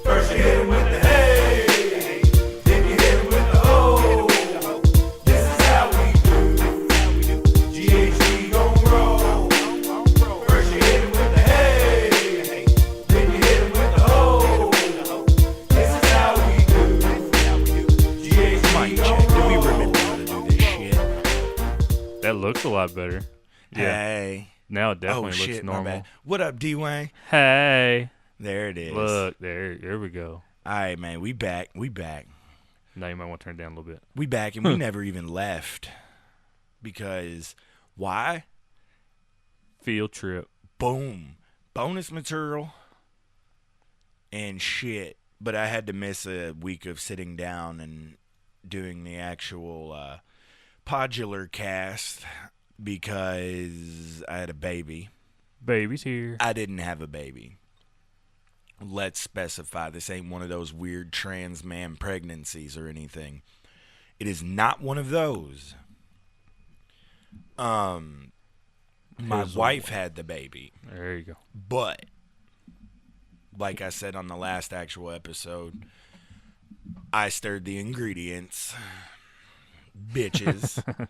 First you hit him with the hey, then you hit him with the ho. This is how we do. GHD gon' roll. First you hit him with the hey, then you hit him with the ho. This is how we do. GHD gon' roll. Do we remember how to do this shit? That looks a lot better. Yeah. Hey. Now it definitely Oh looks shit, my normal. bad. What up, D-Wayne? Hey. There it is. Look, there we go. All right, man. We back. Now you might want to turn it down a little bit. We back, and we never even left. Because why? Field trip. Boom. Bonus material and shit. But I had to miss a week of sitting down and doing the actual podular cast because I had a baby. Baby's here. I didn't have a baby. Let's specify, this ain't one of those weird trans man pregnancies or anything. It is not one of those. My wife had the baby, There you go. but like I said on the last actual episode, I stirred the ingredients. Bitches.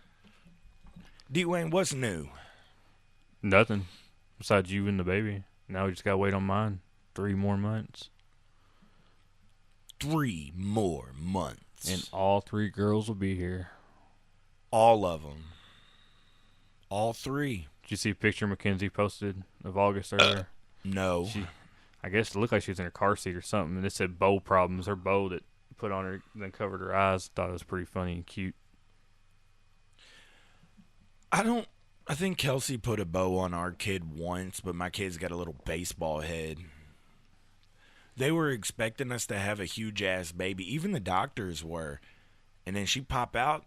D-Wayne, what's new? Nothing. Besides you and the baby. Now we just gotta wait on mine. 3 more months. 3 more months. And all 3 girls will be here. all of them. All 3. Did you see a picture Mackenzie posted of August earlier? No. I guess it looked like she was in her car seat or something, and it said bow problems. Her bow that put on her, then covered her eyes. Thought it was pretty funny and cute. I think Kelsey put a bow on our kid once, but my kid's got a little baseball head. They were expecting us to have a huge-ass baby. Even the doctors were. And then she pop out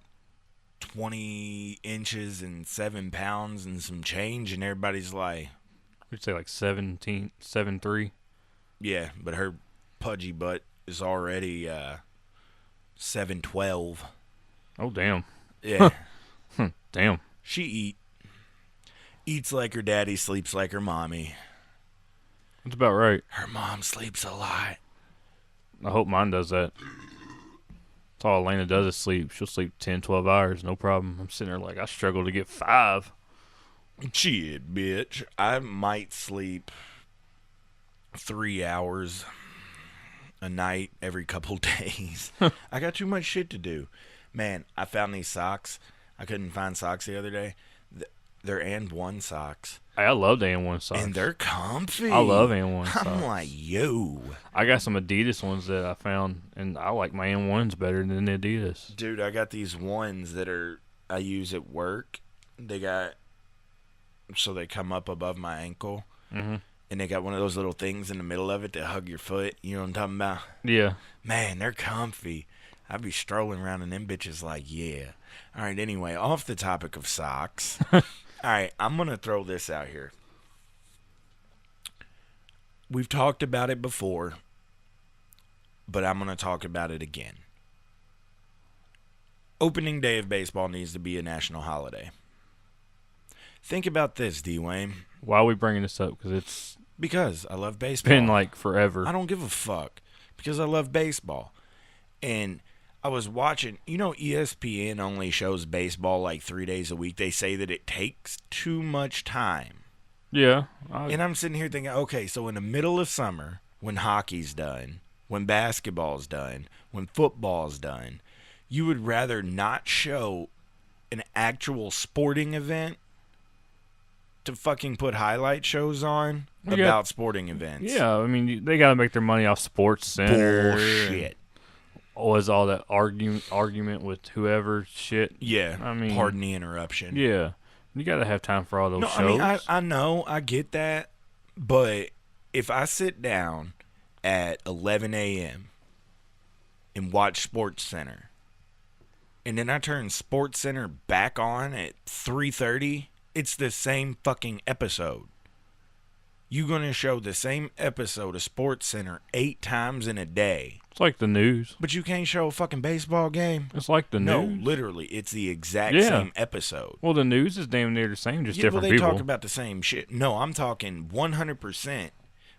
20 inches and 7 pounds and some change, and everybody's like, We'd say like 7'3". yeah, but her pudgy butt is already 7'12". Oh, damn. Yeah. Damn. She eats like her daddy, sleeps like her mommy. That's about right. Her mom sleeps a lot. I hope mine does that. That's all Elena does is sleep. She'll sleep 10, 12 hours, no problem. I'm sitting there like, I struggle to get 5. Shit, bitch. I might sleep 3 hours a night every couple days. I got too much shit to do. Man, I found these socks. I couldn't find socks the other day. They're and one socks. I love the N1 socks. And they're comfy. I love N1 socks. I'm like, yo. I got some Adidas ones that I found, and I like my N1s better than the Adidas. Dude, I got these ones that I use at work. They got, so they come up above my ankle. Mm-hmm. And they got one of those little things in the middle of it to hug your foot. You know what I'm talking about? Yeah. Man, they're comfy. I'd be strolling around and them bitches like, yeah. All right, anyway, off the topic of socks. All right, I'm going to throw this out here. We've talked about it before, but I'm going to talk about it again. Opening day of baseball needs to be a national holiday. Think about this, D-Wayne. Why are we bringing this up? Because I love baseball. Been like forever. I don't give a fuck because I love baseball. And I was watching, ESPN only shows baseball like 3 days a week. They say that it takes too much time. Yeah. And I'm sitting here thinking, okay, so in the middle of summer, when hockey's done, when basketball's done, when football's done, you would rather not show an actual sporting event to fucking put highlight shows on about sporting events. Yeah, I mean, they got to make their money off Sports Center. Bullshit. Was all that argument with whoever shit. Yeah, I mean, pardon the interruption. Yeah, you got to have time for all those shows. I mean, I know, I get that, but if I sit down at 11 a.m. and watch Sports Center, and then I turn Sports Center back on at 3:30, it's the same fucking episode. You gonna show the same episode of Sports Center 8 times in a day. It's like the news. But you can't show a fucking baseball game? It's like the No, news. literally, it's the exact same episode. Well, the news is damn near the same, just Yeah, different well, they people. talk about the same shit. No, I'm talking 100%.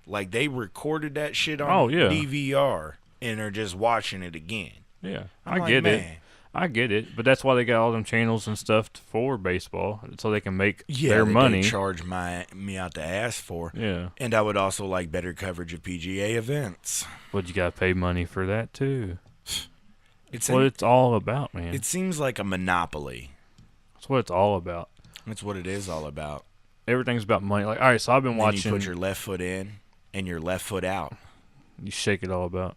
Like they recorded that shit on Oh, yeah. DVR and are just watching it again. Yeah, I'm I like, get it. man. I get it, but that's why they got all them channels and stuff for baseball, so they can make Yeah, their that money. they charge me out the ass for. Yeah, And I would also like better coverage of PGA events. but you gotta pay money for that too. It's That's what it's all about, man. it seems like a monopoly. That's what it's all about. That's what it is all about. Everything's about money. Like, all right, so I've been Then you watching. put your left foot in and your left foot out. You shake it all about.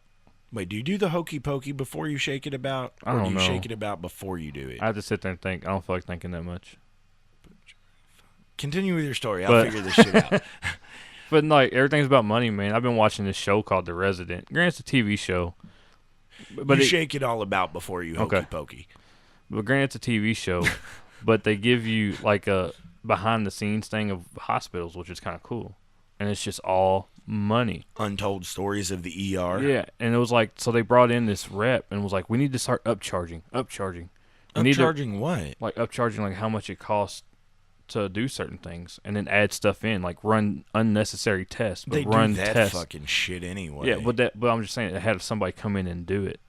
Wait, do you do the hokey pokey before you shake it about? I Or don't do you know. shake it about before you do it? I have to sit there and think. I don't feel like thinking that much. Continue with your story. I'll But- figure this shit out. But like everything's about money, man. I've been watching this show called The Resident. Granted, it's a TV show, but you it, shake it all about before you hokey Okay. pokey. But granted, it's a TV show, but they give you like a behind the scenes thing of hospitals, which is kind of cool, and it's just all money. Untold stories of the ER. Yeah, and it was like so they brought in this rep and was like, we need to start upcharging. We need to Upcharging what? like upcharging like how much it costs to do certain things, and then add stuff in like run unnecessary tests, but They run do that tests. fucking shit anyway. Yeah, but I'm just saying it had somebody come in and do it,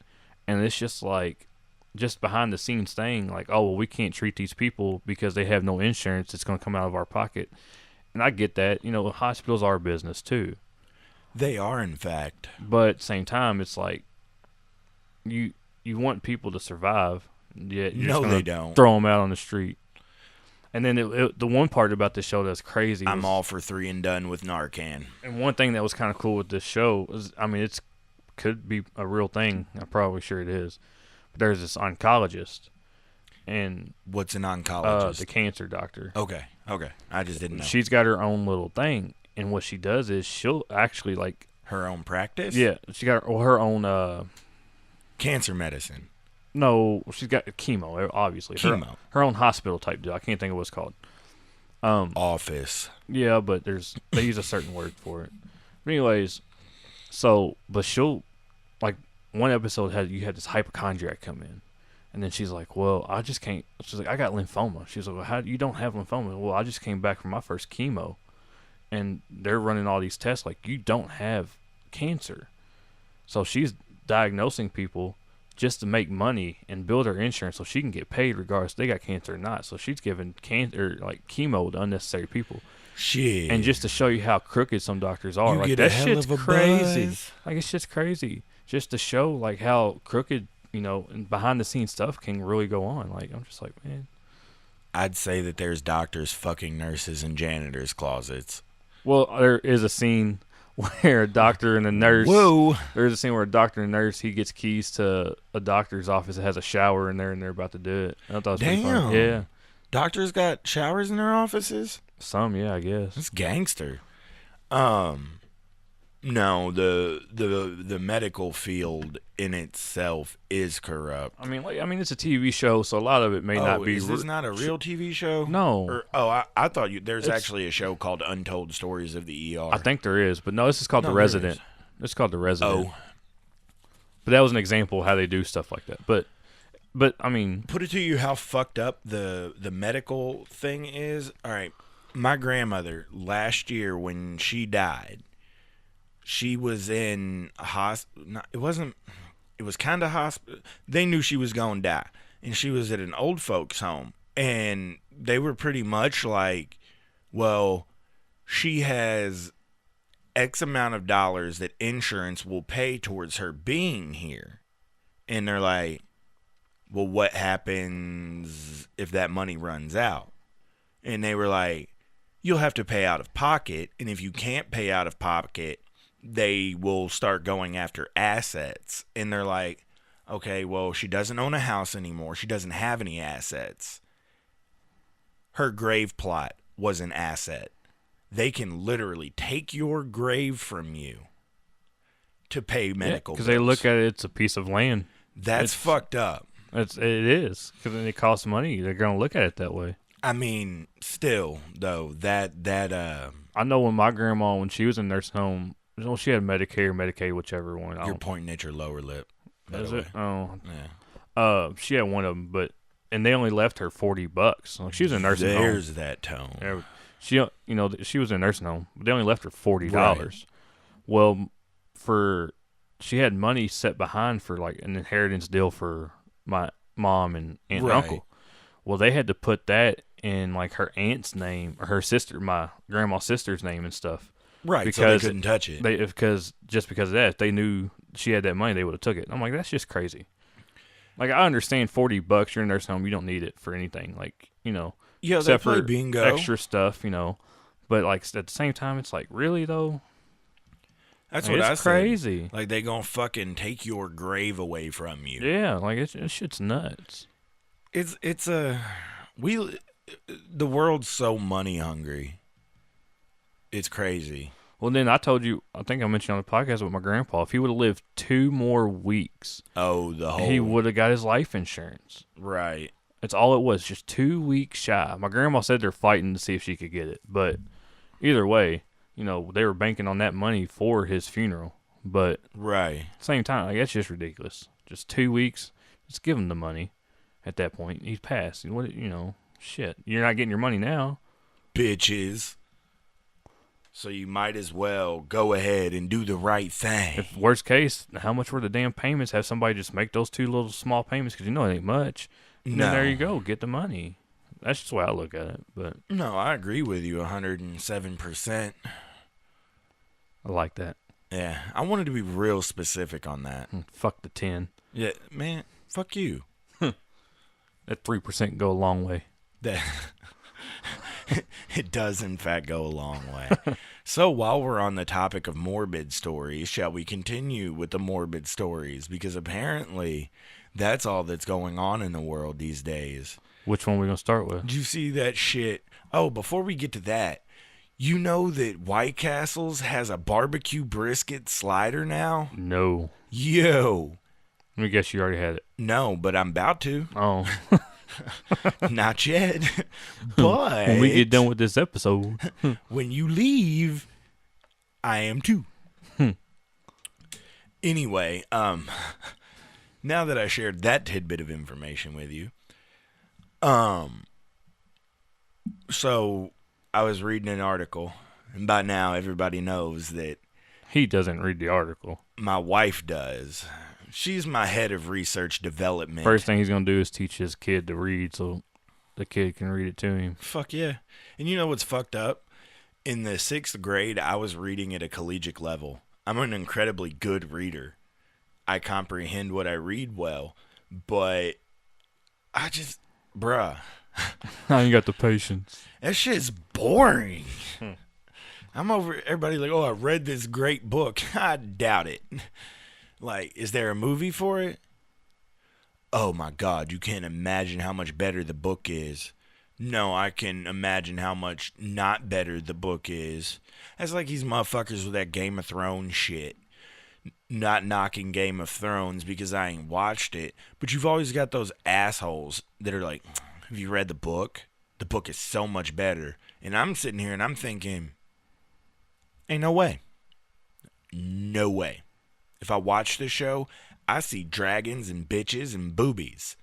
and it's just like just behind the scenes thing. Like, oh well, we can't treat these people because they have no insurance. It's going to come out of our pocket, and I get that. You know, hospitals are a business too, They are, in fact. but at the same time, it's like you want people to survive. Yet you're No, just gonna they don't. throw them out on the street. And then the one part about this show that's crazy. I'm was- all for 3 and done with Narcan. And one thing that was kind of cool with this show is, I mean, it's could be a real thing. I'm probably sure it is. But there's this oncologist, and What's an oncologist? the cancer doctor. Okay. I just didn't know. She's got her own little thing, and what she does is she'll actually like, Her own practice? yeah, she got her own. Cancer medicine. No, she's got chemo. Obviously, Chemo. Her own hospital type deal. I can't think of what it's called. Office. Yeah, but they use a certain word for it. But anyways, but she'll like one episode you had this hypochondriac come in, and then she's like, "Well, I just can't." She's like, "I got lymphoma." She's like, "Well, how you don't have lymphoma?" Well, I just came back from my first chemo, and they're running all these tests like you don't have cancer. So she's diagnosing people just to make money and build her insurance so she can get paid regardless if they got cancer or not. So she's giving cancer like chemo to unnecessary people. Shit. And just to show you how crooked some doctors are, You like get a that hell shit's of a crazy. buzz. Like it's just crazy, just to show like how crooked, and behind the scenes stuff can really go on. Like I'm just like, man. I'd say that there's doctors fucking nurses in janitors' closets. Well, there is a scene where a doctor and a nurse. Whoa. There's a scene where a doctor and a nurse he gets keys to a doctor's office that has a shower in there, and they're about to do it. I thought that was pretty Damn. funny. Yeah, Doctors got showers in their offices? yeah, I guess. That's gangster. No, the medical field in itself is corrupt. I mean, it's a TV show, so a lot of it may not be. Is this not a real TV show? No. I thought there's It's- actually a show called Untold Stories of the ER. I think there is, but no, this is called No, The there Resident. is. It's called The Resident. Oh, But that was an example of how they do stuff like that. But I mean, put it to you how fucked up the medical thing is. All right, my grandmother last year when she died, she was in a hospital. It was kind of hospital. They knew she was going to die, and she was at an old folks home, and they were pretty much like, well, she has X amount of dollars that insurance will pay towards her being here. And they're like, well, what happens if that money runs out? And they were like, you'll have to pay out of pocket. And if you can't pay out of pocket, they will start going after assets. And they're like, okay, well, she doesn't own a house anymore. She doesn't have any assets. Her grave plot was an asset. They can literally take your grave from you to pay medical because bills. they look at it, it's a piece of land. That's fucked up. It is because then it costs money. They're gonna look at it that way. I mean, still though, that I know when she was in nursing home, she had Medicare, Medicaid, whichever one. you're pointing at your lower lip. By Is the it? way. Oh, Yeah. she had one of them, and they only left her $40. Like she was in nursing home. There's that tone. She was in nursing home, but they only left her $40. Well, for she had money set behind for like an inheritance deal for my mom and aunt and Right. uncle. Well, they had to put that in like her aunt's name or her sister, my grandma's sister's name and stuff. Right, so Because they couldn't touch it. Because just because of that, if they knew she had that money, they would have took it. I'm like, that's just crazy. Like, I understand $40, you're in a nursing home, you don't need it for anything. Like, They except play for bingo. extra stuff, But like at the same time, it's like, really though? That's Like, what I it's said. crazy. Like they gonna fucking take your grave away from you. Yeah, like it shit's nuts. The world's so money hungry. It's crazy. Well, then I told you, I think I mentioned on the podcast with my grandpa, if he would have lived 2 more weeks, Oh, the whole he would have got his life insurance. right. That's all it was, just 2 weeks shy. My grandma said they're fighting to see if she could get it, but either way, they were banking on that money for his funeral. But Right. at the same time, like, that's just ridiculous. Just 2 weeks, just give him the money. At that point, he's passed. Shit, you're not getting your money now. Bitches. So you might as well go ahead and do the right thing. If worst case, how much were the damn payments? Have somebody just make those 2 little small payments because it ain't much. And then there you go, get the money. That's just the way I look at it. But No, I agree with you 107%. I like that. Yeah, I wanted to be real specific on that. Fuck the 10. Yeah, man, fuck you. That 3% can go a long way. That it does in fact go a long way. So while we're on the topic of morbid stories, shall we continue with the morbid stories? Because apparently that's all that's going on in the world these days. Which one are we gonna start with? Did you see that shit? Oh, before we get to that, you know that White Castle's has a barbecue brisket slider now? No. Yo. Let me guess you already had it. No, but I'm about to. Oh. Not yet. But When we get done with this episode. when you leave, I am too. Anyway, now that I shared that tidbit of information with you, so I was reading an article, and by now everybody knows that He doesn't read the article. my wife does. She's my head of research development. First thing he's gonna do is teach his kid to read so the kid can read it to him. Fuck yeah. And you know what's fucked up? In the 6th grade, I was reading at a collegiate level. I'm an incredibly good reader. I comprehend what I read well, but I just, bruh, I ain't got the patience. that shit's boring. I'm over everybody like, oh, I read this great book. I doubt it. Like, is there a movie for it? Oh my God, you can't imagine how much better the book is. No, I can imagine how much not better the book is. That's like these motherfuckers with that Game of Thrones shit. Not knocking Game of Thrones because I ain't watched it, but you've always got those assholes that are like, have you read the book? The book is so much better. And I'm sitting here and I'm thinking, ain't no way. No way. If I watch this show, I see dragons and bitches and boobies.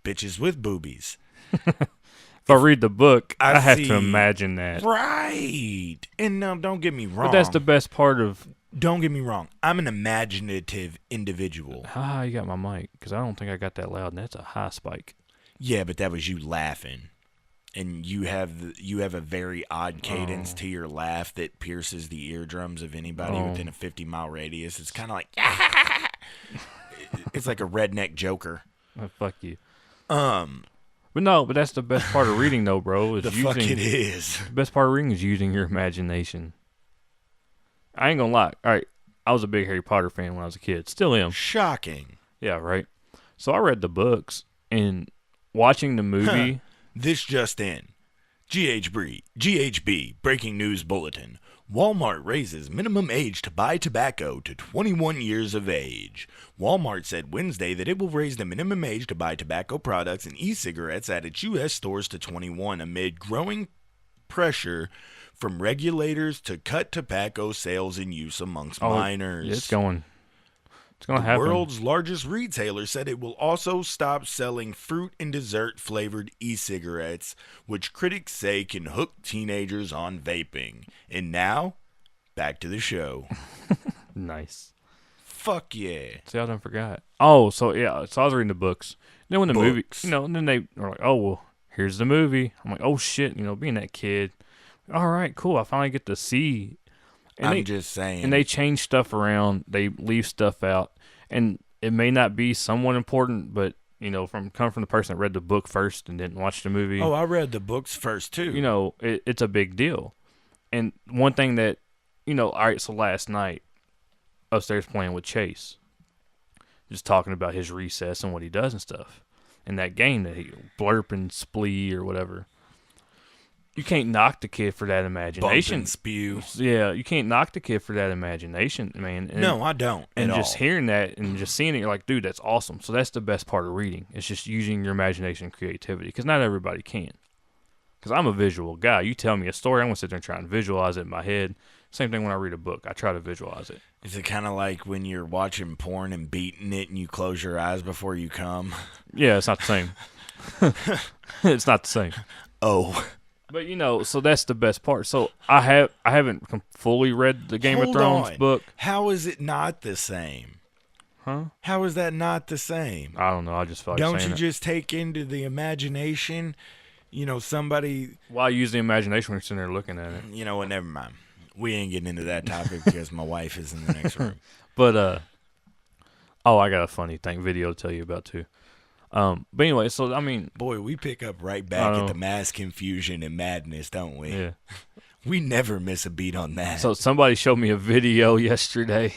Bitches with boobies. If I read the book, I have see- to imagine that. Right. And no, don't get me wrong. But that's the best part of. Don't get me wrong. I'm an imaginative individual. Ah, you got my mic because I don't think I got that loud, and that's a high spike. Yeah, but that was you laughing. And you have a very odd cadence to your laugh that pierces the eardrums of anybody within a 50-mile radius. It's kind of like it's like a redneck joker. Oh, fuck you. But no, but that's the best part of reading, though, bro. Is The using, fuck it is. The best part of reading is using your imagination. I ain't gonna lie. All right, I was a big Harry Potter fan when I was a kid. Still am. Shocking. Yeah, right. So I read the books and watching the movie. This just in. GHB breaking news bulletin. Walmart raises minimum age to buy tobacco to 21 years of age. Walmart said Wednesday that it will raise the minimum age to buy tobacco products and e-cigarettes at its U.S. stores to 21 amid growing pressure from regulators to cut tobacco sales and use amongst minors. It's going to The happen. world's largest retailer said it will also stop selling fruit and dessert flavored e-cigarettes, which critics say can hook teenagers on vaping. And now, back to the show. Nice. Fuck yeah. See, I done forgot. Oh, so yeah, so I was reading the books. Then when the movie, Books. and then they were like, "Oh well, here's the movie." I'm like, "Oh shit," being that kid. All right, cool. I finally get to see. And I'm just saying. and they change stuff around. They leave stuff out, and it may not be somewhat important, but from coming from the person that read the book first and didn't watch the movie. Oh, I read the books first too. It's a big deal. And one thing that, all right, so last night, upstairs playing with Chase, just talking about his recess and what he does and stuff. And that game that he blurp and splee or whatever. You can't knock the kid for that Bump imagination. and spew. Yeah, you can't knock the kid for that imagination, man. And, No, I don't. and at just all. hearing that and just seeing it, you're like, dude, that's awesome. So that's the best part of reading. It's just using your imagination and creativity, because not everybody can. Because I'm a visual guy. You tell me a story, I'm going to sit there and try and visualize it in my head. Same thing when I read a book. I try to visualize it. Is it kind of like when you're watching porn and beating it and you close your eyes before you come? Yeah, it's not the same. It's not the same. Oh. But so that's the best part. So I haven't fully read the Game of Hold Thrones on. book. How is it not the same? Huh? How is that not the same? I don't know. I just felt like Don't saying you it. just take into the imagination, somebody, Why use the imagination when you're sitting there looking at it? you know what, never mind. We ain't getting into that topic because my wife is in the next room. But I got a funny video to tell you about too. But anyway, so I mean, Boy, we pick up right I back know. at the mass confusion and madness, don't we? yeah. We never miss a beat on that. So somebody showed me a video yesterday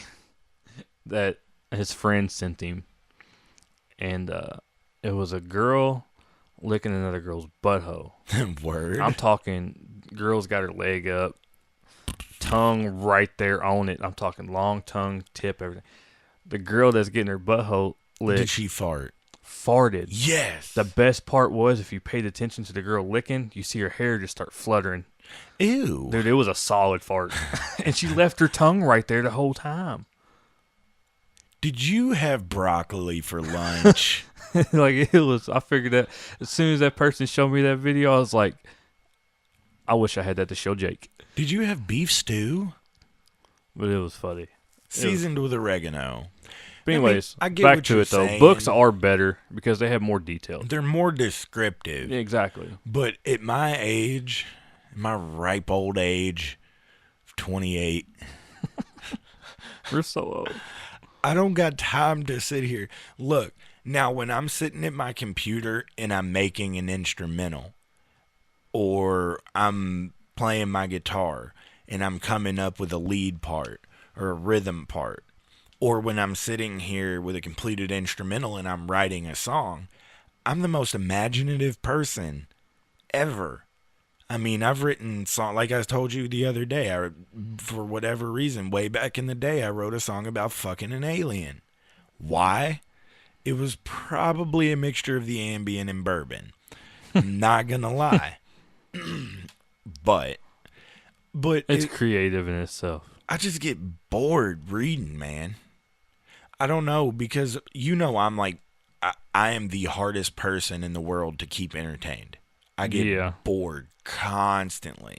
that his friend sent him, and it was a girl licking another girl's butthole. Word. I'm talking, girl's got her leg up, tongue right there on it. I'm talking long tongue, tip, everything. The girl that's getting her butthole licked Did she fart? farted. Yes. The best part was, if you paid attention to the girl licking, you see her hair just start fluttering. Ew. Dude, it was a solid fart. And she left her tongue right there the whole time. Did you have broccoli for lunch? Like, I figured that as soon as that person showed me that video, I was like, I wish I had that to show Jake. Did you have beef stew? But it was funny. Seasoned with oregano. But anyways, I get back what to you're it though. saying. Books are better because they have more detail. They're more descriptive. Exactly. But at my age, my ripe old age of 28, We're so old. I don't got time to sit here. Look, now when I'm sitting at my computer and I'm making an instrumental, or I'm playing my guitar and I'm coming up with a lead part or a rhythm part, or when I'm sitting here with a completed instrumental and I'm writing a song, I'm the most imaginative person ever. I mean, I've written song, like I told you the other day, for whatever reason, way back in the day, I wrote a song about fucking an alien. Why? It was probably a mixture of the Ambien and bourbon. I'm not gonna lie. but It's creative in itself. I just get bored reading, man. I don't know, because I'm like, I am the hardest person in the world to keep entertained. I get bored constantly.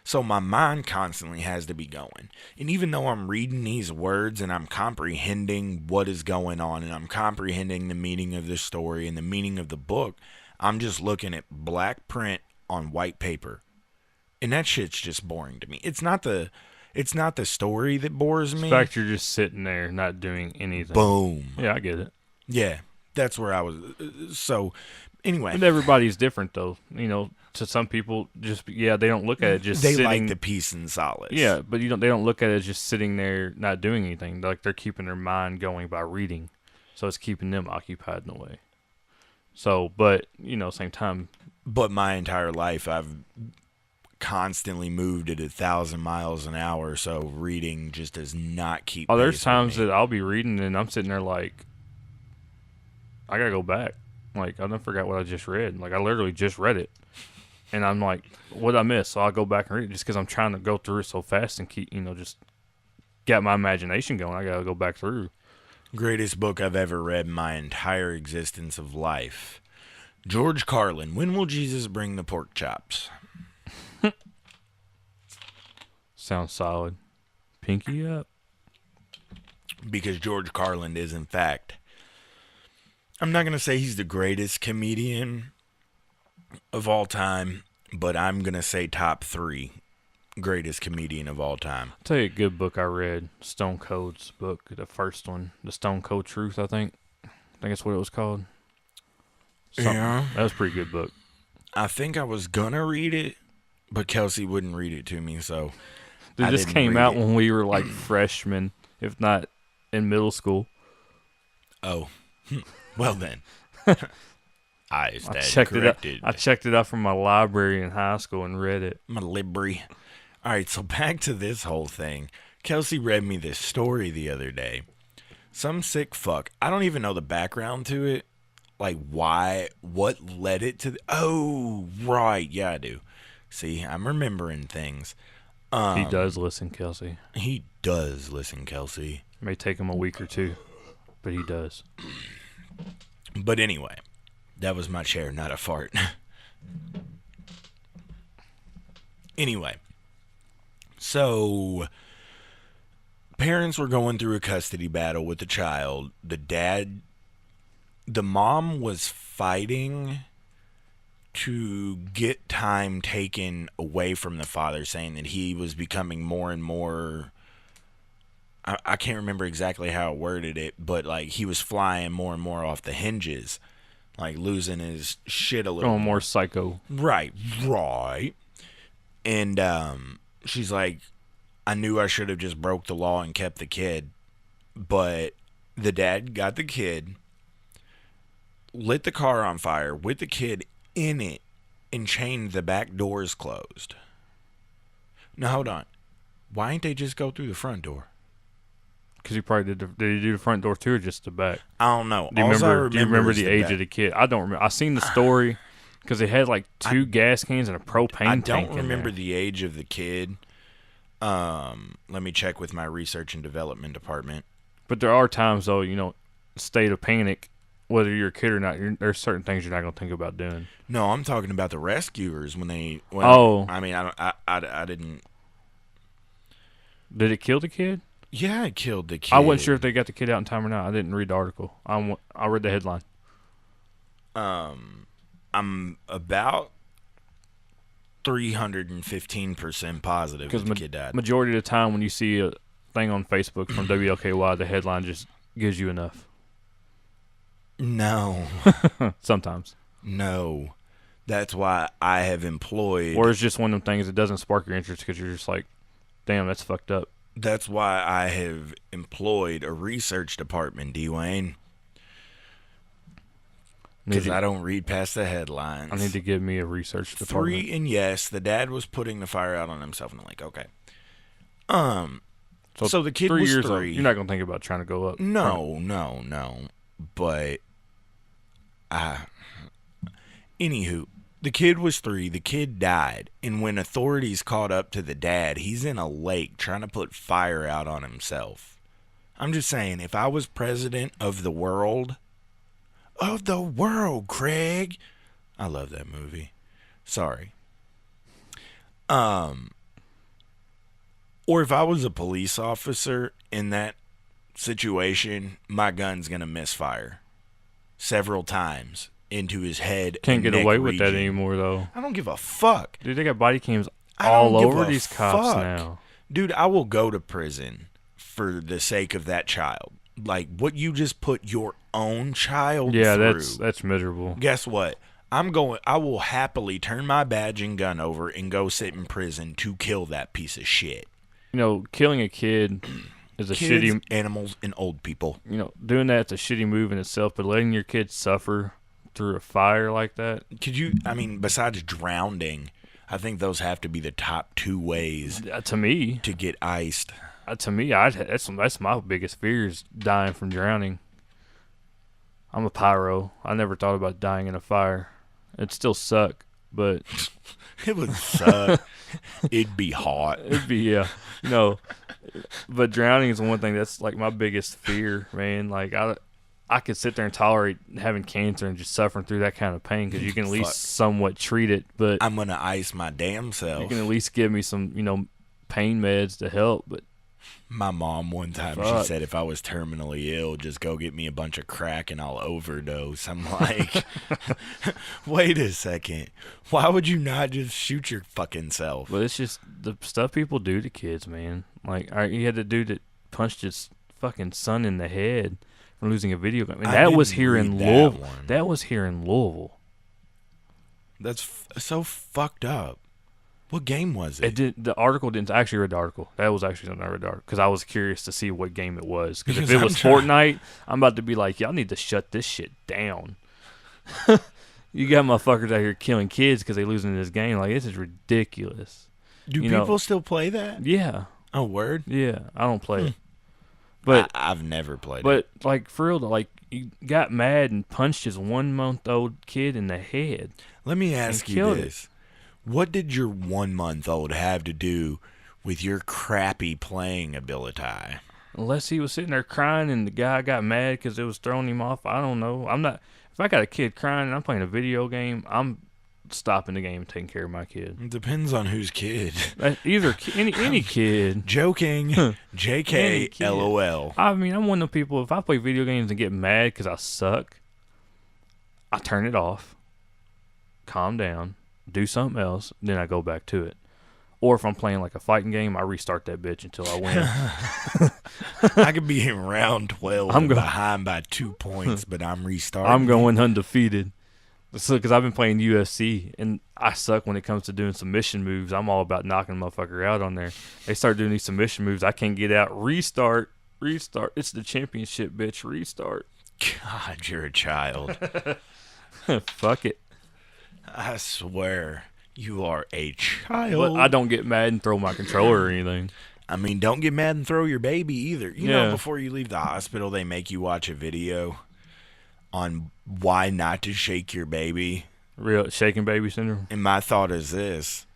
So my mind constantly has to be going. And even though I'm reading these words and I'm comprehending what is going on and I'm comprehending the meaning of the story and the meaning of the book, I'm just looking at black print on white paper. And that shit's just boring to me. It's not the story that bores me. In fact, you're just sitting there not doing anything. Boom. Yeah, I get it. Yeah, that's where I was. So, anyway. But everybody's different, though. To some people, they don't look at it just they sitting. like the peace and solace. Yeah, but they don't look at it as just sitting there not doing anything. Like, they're keeping their mind going by reading, so it's keeping them occupied in a way. So, but same time. But my entire life, I've constantly moved at 1,000 miles an hour, so reading just does not keep. Oh, there's pace with times me. that I'll be reading and I'm sitting there like, I gotta go back. Like, I done forgot what I just read. Like, I literally just read it. And I'm like, what did I miss? So I'll go back and read it just because I'm trying to go through it so fast and keep, just got my imagination going. I got to go back through. Greatest book I've ever read in my entire existence of life. George Carlin, When Will Jesus Bring the Pork Chops? Sounds solid. Pinky up. Because George Carlin is, in fact, I'm not going to say he's the greatest comedian of all time, but I'm going to say top 3 greatest comedian of all time. I'll tell you a good book I read, Stone Cold's book, the first one, The Stone Cold Truth, I think. I think that's what it was called. Yeah. That was a pretty good book. I think I was going to read it, but Kelsey wouldn't read it to me, so Dude, I this didn't came read out it. when we were like freshmen, if not in middle school. Oh, well then. I stand checked corrected. I checked it out from my library in high school and read it. My libri. All right, so back to this whole thing. Kelsey read me this story the other day. Some sick fuck. I don't even know the background to it. Like why, what led it to oh, right. Yeah, I do. See, I'm remembering things. He does listen, Kelsey. He does listen, Kelsey. It may take him a week or two, but he does. But anyway, that was my chair, not a fart. Anyway, so parents were going through a custody battle with the child. The mom was fighting to get time taken away from the father, saying that he was becoming more and more, I can't remember exactly how it worded it, but like he was flying more and more off the hinges, like losing his shit a little. Going more psycho. Right. And she's like, I knew I should have just broke the law and kept the kid. But the dad got the kid, lit the car on fire with the kid in it, and chained the back doors closed. Now, hold on. Why ain't they just go through the front door? Because he probably did he do the front door too or just the back? I don't know. Do you remember is the age of the kid? I don't remember. I seen the story because it had like 2 gas cans and a propane I tank don't in remember there. the age of the kid. Let me check with my research and development department. But there are times though, state of panic, whether you're a kid or not, there's certain things you're not gonna think about doing. No, I'm talking about the rescuers when they. Oh. I mean, I didn't. Did it kill the kid? Yeah, it killed the kid. I wasn't sure if they got the kid out in time or not. I didn't read the article. I read the headline. I'm about 315% positive Because that the kid died. majority of the time when you see a thing on Facebook from WLKY, the headline just gives you enough. No, Sometimes. no. That's why I have employed. Or it's just one of them things that doesn't spark your interest because you're just like, damn, that's fucked up. That's why I have employed a research department, Dwayne. Because I don't read past the headlines. I need to give me a research department. 3, and yes, the dad was putting the fire out on himself, and I'm like, okay. So the kid 3 was years 3. old. You're not gonna think about trying to go up. No. But, anywho, the kid was 3. The kid died, and when authorities caught up to the dad, he's in a lake trying to put fire out on himself. I'm just saying, if I was president of the world, Craig. I love that movie. Sorry. Or if I was a police officer in that situation, my gun's gonna misfire several times into his head. Can't and get neck away with that region. anymore though. I don't give a fuck. Dude, they got body cams I don't all give over a these cops fuck. now. Dude, I will go to prison for the sake of that child. Like what you just put your own child Yeah, through. that's miserable. Guess what? I will happily turn my badge and gun over and go sit in prison to kill that piece of shit. Killing a kid is a Kids, shitty. animals, and old people. Doing that's a shitty move in itself. But letting your kid suffer through a fire like that. Besides drowning, I think those have to be the top 2 ways To me, to get iced. that's my biggest fear is dying from drowning. I'm a pyro. I never thought about dying in a fire. It'd still suck, but It would suck. It'd be hot. it'd be But drowning is one thing that's like my biggest fear, man. Like I could sit there and tolerate having cancer and just suffering through that kind of pain because you can at least Fuck. somewhat treat it. But I'm gonna ice my damn self. you can at least give me some, pain meds to help. But My mom one time, Fuck. she said if I was terminally ill, just go get me a bunch of crack and I'll overdose. I'm like, wait a second. Why would you not just shoot your fucking self? But it's just the stuff people do to kids, man. Like, you had the dude that punched his fucking son in the head from losing a video game. And I that was didn't here read in that Louisville. one. That was here in Louisville. That's so fucked up. What game was it? It did. The article didn't. I actually read the article. That was actually something I read the article because I was curious to see what game it was. Because if Because it I'm was Fortnite, I'm about to be like, y'all need to shut this shit down. You got motherfuckers out here killing kids because they losing this game. Like, this is ridiculous. Do you know- people still play that? Yeah, Oh, word? yeah. I don't play it, but I've never played it. but like for real, though, like you got mad and punched his 1-month-old kid in the head. Let me ask you killed it. this. What did your 1-month-old have to do with your crappy playing ability? Unless he was sitting there crying and the guy got mad because it was throwing him off. I don't know. I'm not. If I got a kid crying and I'm playing a video game, I'm stopping the game and taking care of my kid. It depends on whose kid. Either any kid. Joking. Any JK, kid. LOL. I mean, I'm one of the people. If I play video games and get mad because I suck, I turn it off, calm down, do something else, then I go back to it. Or if I'm playing like a fighting game, I restart that bitch until I win. I could be in round 12 I'm and go- behind by 2 points, but I'm restarting. I'm going undefeated. So, because I've been playing UFC and I suck when it comes to doing submission moves. I'm all about knocking a motherfucker out on there. They start doing these submission moves. I can't get out. Restart. It's the championship, bitch. Restart. God, you're a child. Fuck it. I swear, you are a child. But I don't get mad and throw my controller or anything. I mean, don't get mad and throw your baby either. You Yeah. know, before you leave the hospital, they make you watch a video on why not to shake your baby. Real shaking baby syndrome. And my thought is this: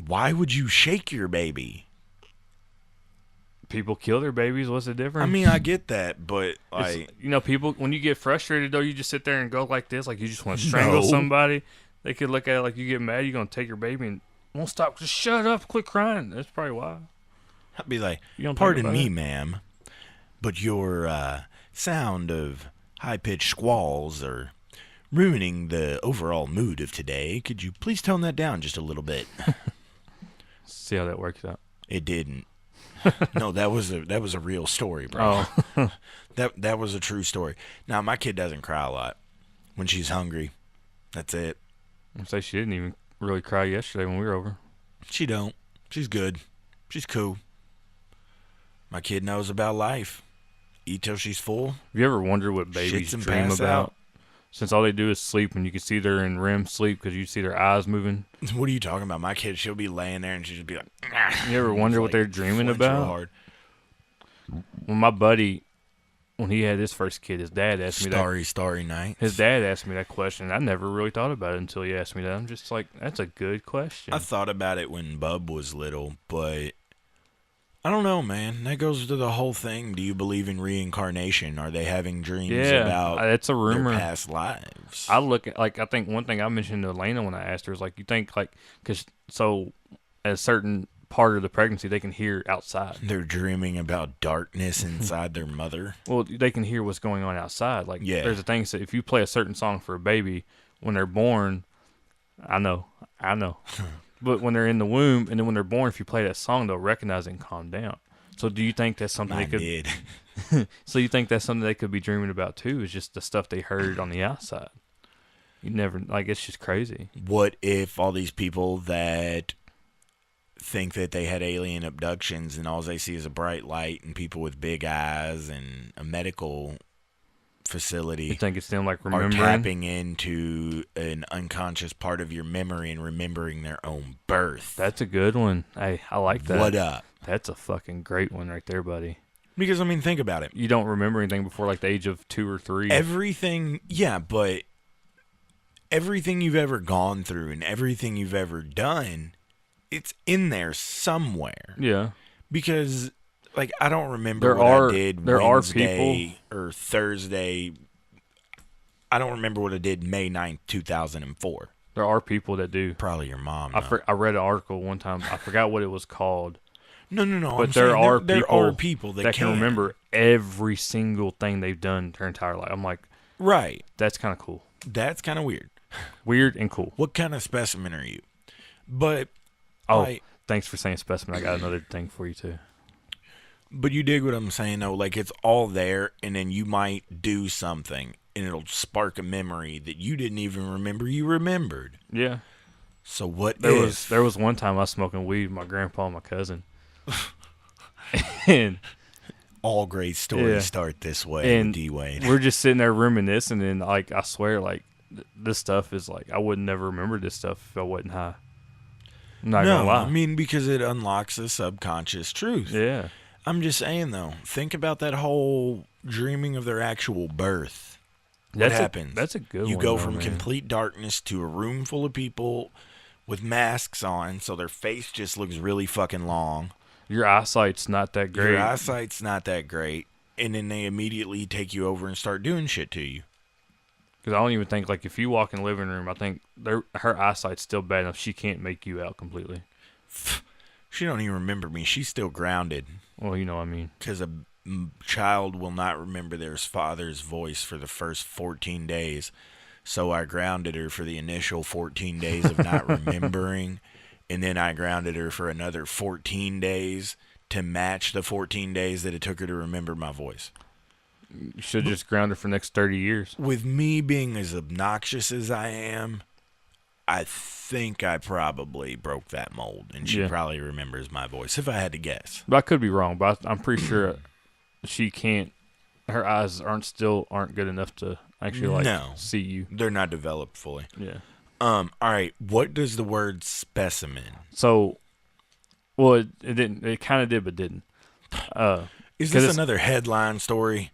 why would you shake your baby? People kill their babies. What's the difference? I mean, I get that, but like, It's- you know, people, when you get frustrated, though, you just sit there and go like this, like you just want to strangle No. somebody. They could look at it like you get mad, you're going to take your baby and won't stop. Just shut up, quit crying. That's probably why. I'd be like, You don't think pardon about me, it? ma'am, but your sound of high-pitched squalls are ruining the overall mood of today. Could you please tone that down just a little bit? See how that works out. It didn't. No, that was a real story, bro. Oh, That was a true story. Now, my kid doesn't cry a lot when she's hungry. That's it. I'd say she didn't even really cry yesterday when we were over. She don't. She's good. She's cool. My kid knows about life. Eat till she's full. Have you ever wondered what babies Shits and dream pass about? out. Since all they do is sleep, and you can see they're in REM sleep because you see their eyes moving. What are you talking about? My kid, she'll be laying there and she'll just be like, You ever wonder what they're dreaming flinch real about? hard. When my buddy, when he had his first kid, his dad asked me that. Starry night. His dad asked me that question. I never really thought about it until he asked me that. I'm just like, that's a good question. I thought about it when Bub was little, but I don't know, man. That goes to the whole thing. Do you believe in reincarnation? Are they having dreams Yeah, about that's a their rumor. past lives? I look at, like, I think one thing I mentioned to Elena when I asked her is like, you think like, because so at a certain part of the pregnancy they can hear outside. They're dreaming about darkness inside their mother. Well, they can hear what's going on outside. Like, Yeah. there's a thing that if you play a certain song for a baby when they're born, I know, but when they're in the womb and then when they're born, if you play that song, they'll recognize it and calm down. So do you think that's something I they could? did. So you think that's something they could be dreaming about too? Is just the stuff they heard on the outside? You never, like, it's just crazy. What if all these people that think that they had alien abductions and all they see is a bright light and people with big eyes and a medical facility You think it's them like are remembering? tapping into an unconscious part of your memory and remembering their own birth? That's a good one. Hey, I like that. What up? That's a fucking great one right there, buddy. Because, I mean, think about it. You don't remember anything before like the age of 2 or 3. Everything, yeah, but everything you've ever gone through and everything you've ever done, it's in there somewhere. Yeah. Because, like, I don't remember There what are- I did there are Wednesday or Thursday. I don't remember what I did May 9th, 2004. There are people that do. Probably your mom. I though. read an article one time. I forgot what it was called. No. But I'm there saying are there people are people that can remember every single thing they've done their entire life. I'm like, Right. that's kind of cool. That's kind of weird. Weird and cool. What kind of specimen are you? But Oh, like, thanks for saying specimen. I got another thing for you too. but you dig what I'm saying though. Like it's all there, and then you might do something, and it'll spark a memory that you didn't even remember you remembered. Yeah. So what There was one time I was smoking weed with my grandpa and my cousin. And all great stories Yeah. start this way And with D-Wade. we're just sitting there reminiscing, and like I swear, like this stuff is like I would never remember this stuff if I wasn't high. I'm not gonna No, lie. I mean because it unlocks a subconscious truth. Yeah. I'm just saying though, think about that whole dreaming of their actual birth. What That's happens? That's a good You one. go though, from man. complete darkness to a room full of people with masks on, so their face just looks really fucking long. Your eyesight's not that great. Your eyesight's not that great, and then they immediately take you over and start doing shit to you. Because I don't even think, like, if you walk in the living room, I think her eyesight's still bad enough. She can't make you out completely. She don't even remember me. She's still grounded Well, you know what I mean. because child will not remember their father's voice for the first 14 days. So I grounded her for the initial 14 days of not remembering, and then I grounded her for another 14 days to match the 14 days that it took her to remember my voice. You should just ground her for the next 30 years. With me being as obnoxious as I am, I think I probably broke that mold, and she Yeah. probably remembers my voice, if I had to guess. But I could be wrong, but I'm pretty sure she can't. Her eyes aren't good enough to actually like No. see you. They're not developed fully. Yeah. All right, what does the word specimen? So, well, it didn't. It kind of did, but didn't. Is 'Cause this it's- another headline story?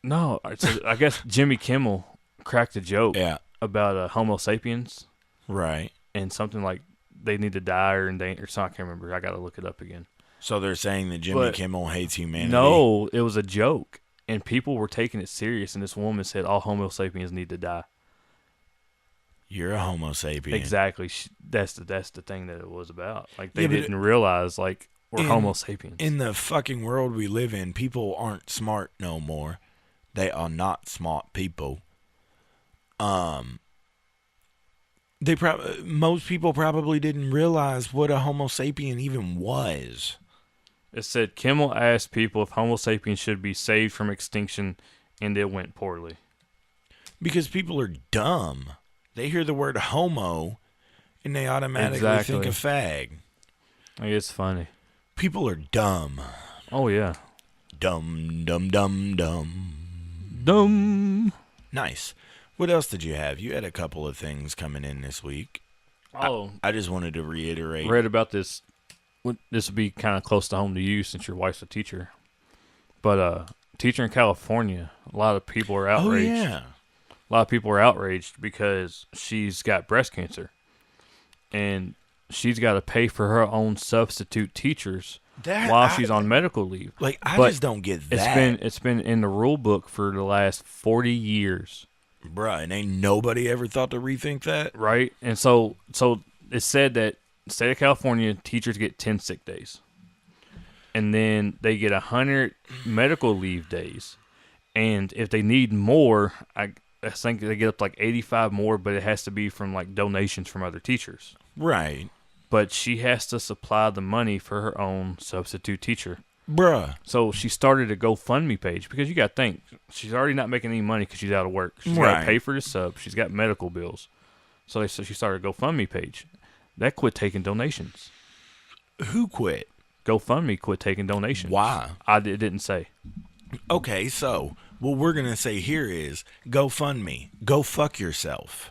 No, so I guess Jimmy Kimmel cracked a joke Yeah, about Homo sapiens right. and something like they need to die or endanger or something. I can't remember. I got to look it up again. So they're saying that Jimmy But- Kimmel hates humanity? No, it was a joke, and people were taking it serious. And this woman said all Homo sapiens need to die. You're a Homo sapien. Exactly. That's the thing that it was about. Like they Yeah, but didn't realize like we're in- Homo sapiens. In the fucking world we live in, people aren't smart no more. They are not smart people. Most people probably didn't realize what a Homo sapien even was. It said Kimmel asked people if Homo sapiens should be saved from extinction, and it went poorly. Because people are dumb. They hear the word homo and they automatically think of fag. Like, it's funny. People are dumb. Oh yeah. Dumb, dumb, dumb, dumb. Dumb. Nice. What else did you have? You had a couple of things coming in this week. Oh, I just wanted to reiterate. read about this. This would be kind of close to home to you since your wife's a teacher. But teacher in California, a lot of people are Oh, outraged. yeah. A lot of people are outraged because she's got breast cancer, and she's got to pay for her own substitute teachers while she's on medical leave. Like, I But just don't get that. It's been in the rule book for the last 40 years, Bruh, and ain't nobody ever thought to rethink that? right? And so it said that the state of California teachers get 10 sick days, and then they get 100 medical leave days, and if they need more, I think they get up to like 85 more, but it has to be from like donations from other teachers. Right. But she has to supply the money for her own substitute teacher. Bruh. So she started a GoFundMe page because you got to think she's already not making any money because she's out of work. She's got Right. to pay for the sub. She's got medical bills. So she started a GoFundMe page. That quit taking donations. Who quit? GoFundMe quit taking donations. Why? It didn't say. Okay, so what we're going to say here is GoFundMe. Go fuck yourself.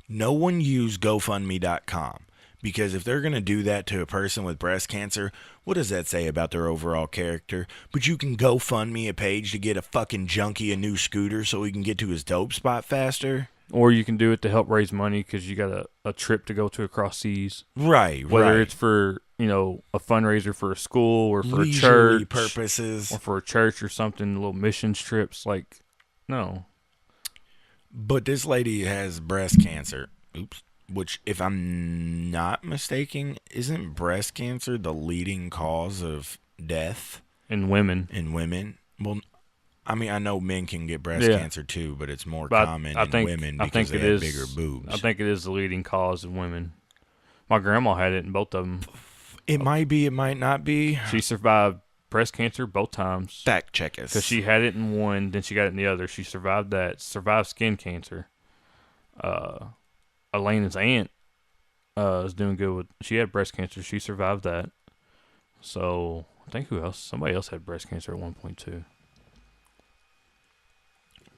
No one use GoFundMe.com because if they're going to do that to a person with breast cancer, what does that say about their overall character? But you can GoFundMe a page to get a fucking junkie a new scooter so he can get to his dope spot faster? Or you can do it to help raise money because you got a trip to go to across seas. Right, Whether right. it's for, a fundraiser for a school or for Leisurely a church. purposes. Or for a church or something, little missions trips. Like, no. But this lady has breast cancer. Oops. which, if I'm not mistaken, isn't breast cancer the leading cause of death in women. in women? Well, I mean, I know men can get breast Yeah. cancer too, but it's more But common I in think women I because think they it have is bigger boobs. I think it is the leading cause in women. My grandma had it in both of them. It might be, it might not be. She survived breast cancer both times. Fact check us. Because she had it in one, then she got it in the other. She survived that. Survived skin cancer. Elena's aunt is doing good with. She had breast cancer. She survived that. So I think who else? Somebody else had breast cancer at one point too.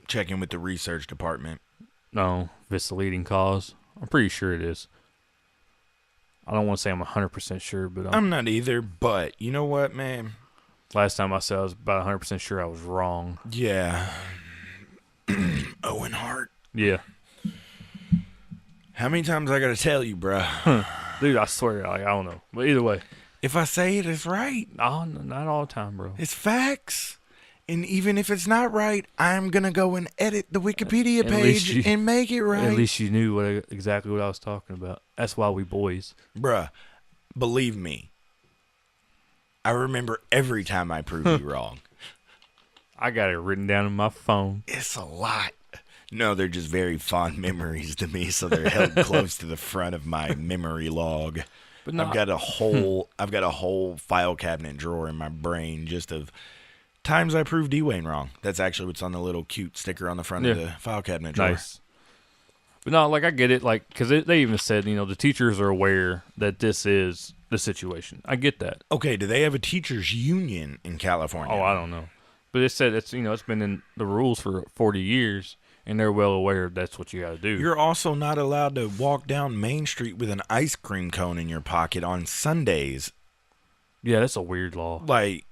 Checking with the research department. No, if it's the leading cause, I'm pretty sure it is. I don't want to say I'm 100% sure, but I'm not either, but you know what, man? last time I said I was about 100% sure I was wrong. Yeah. Owen Hart. Yeah. How many times I gotta tell you, bruh? Dude, I swear, I don't know. But either way, If I say it, it's right. not all the time, bro. It's facts. And even if it's not right, I'm gonna go and edit the Wikipedia At least page and make it right. At least you knew exactly what I was talking about. That's why we boys. Bruh, believe me, I remember every time I prove you wrong. I got it written down in my phone. It's a lot. No, they're just very fond memories to me, so they're held close to the front of my memory log. But no, I've got a whole file cabinet drawer in my brain just of times I proved Dwayne wrong. That's actually what's on the little cute sticker on the front of Yeah. the file cabinet drawer. nice. But no, like I get it, like because they even said, the teachers are aware that this is the situation. I get that. Okay, do they have a teachers union in California? Oh, I don't know, but it said it's it's been in the rules for 40 years, and they're well aware that's what you got to do. You're also not allowed to walk down Main Street with an ice cream cone in your pocket on Sundays. Yeah, that's a weird law. Like,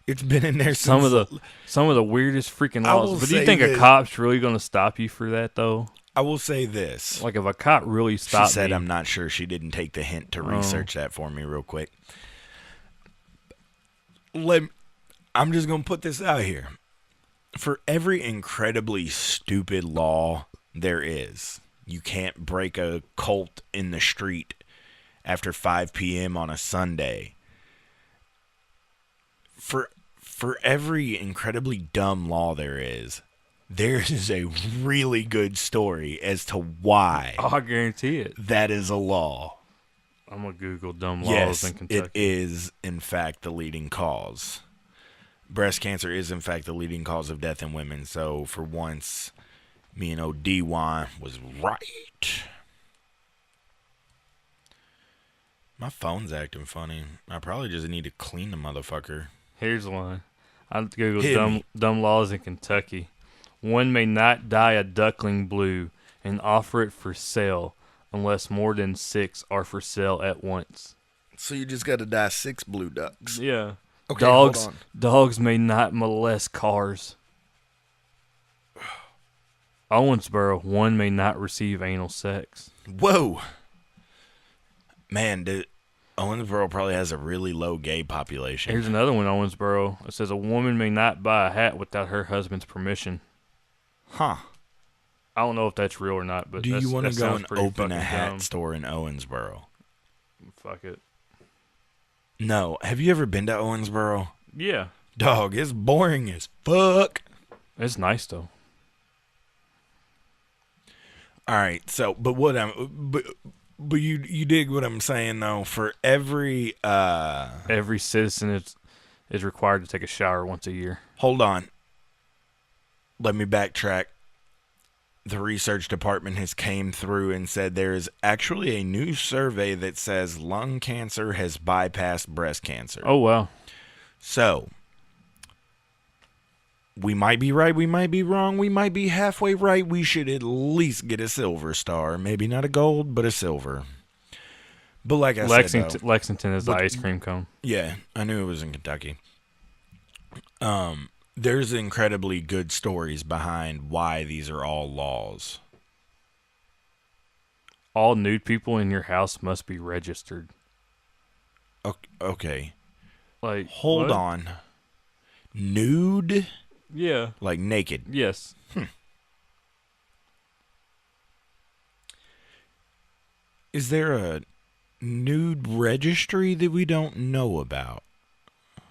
it's been in there since... Some of the weirdest freaking I will laws. But do you say think a this. cop's really gonna stop you for that though? I will say this. Like if a cop really She stopped said me, I'm not sure. She didn't take the hint to research that for me real quick. I'm just going to put this out here. For every incredibly stupid law there is, you can't break a Colt in the street after 5 p.m. on a Sunday. For every incredibly dumb law there is a really good story as to why oh, I guarantee it. that is a law. I'm gonna Google dumb laws Yes, in Kentucky. it is, in fact, the leading cause. Breast cancer is, in fact, the leading cause of death in women. So, for once, me and OD1 was right. My phone's acting funny. I probably just need to clean the motherfucker. Here's one. I Googled Hit me. dumb laws in Kentucky. One may not dye a duckling blue and offer it for sale unless more than 6 are for sale at once. So, you just got to dye 6 blue ducks. Yeah. Okay, hold dogs on. dogs may not molest cars. Owensboro, one may not receive anal sex. Whoa. Man, Owensboro probably has a really low gay population. Here's another one, Owensboro. It says a woman may not buy a hat without her husband's permission. Huh. I don't know if that's real or not, but Do you want to go and open a fucking hat dumb. store in Owensboro? Fuck it. No. Have you ever been to Owensboro? Yeah, Dog, it's boring as fuck. it's nice though. All right, so but you dig what I'm saying though? For every Every citizen is required to take a shower once a year. hold on. Let me backtrack. The research department has came through and said there is actually a new survey that says lung cancer has bypassed breast cancer. Oh wow. So, we might be right, we might be wrong, we might be halfway right. We should at least get a silver star. Maybe not a gold, but a silver. But like I said, though, Lexington is the But- ice cream cone. yeah, I knew it was in Kentucky. There's incredibly good stories behind why these are all laws. All nude people in your house must be registered. Okay, Like hold what? on. Nude? Yeah. Like naked. Yes. Is there a nude registry that we don't know about?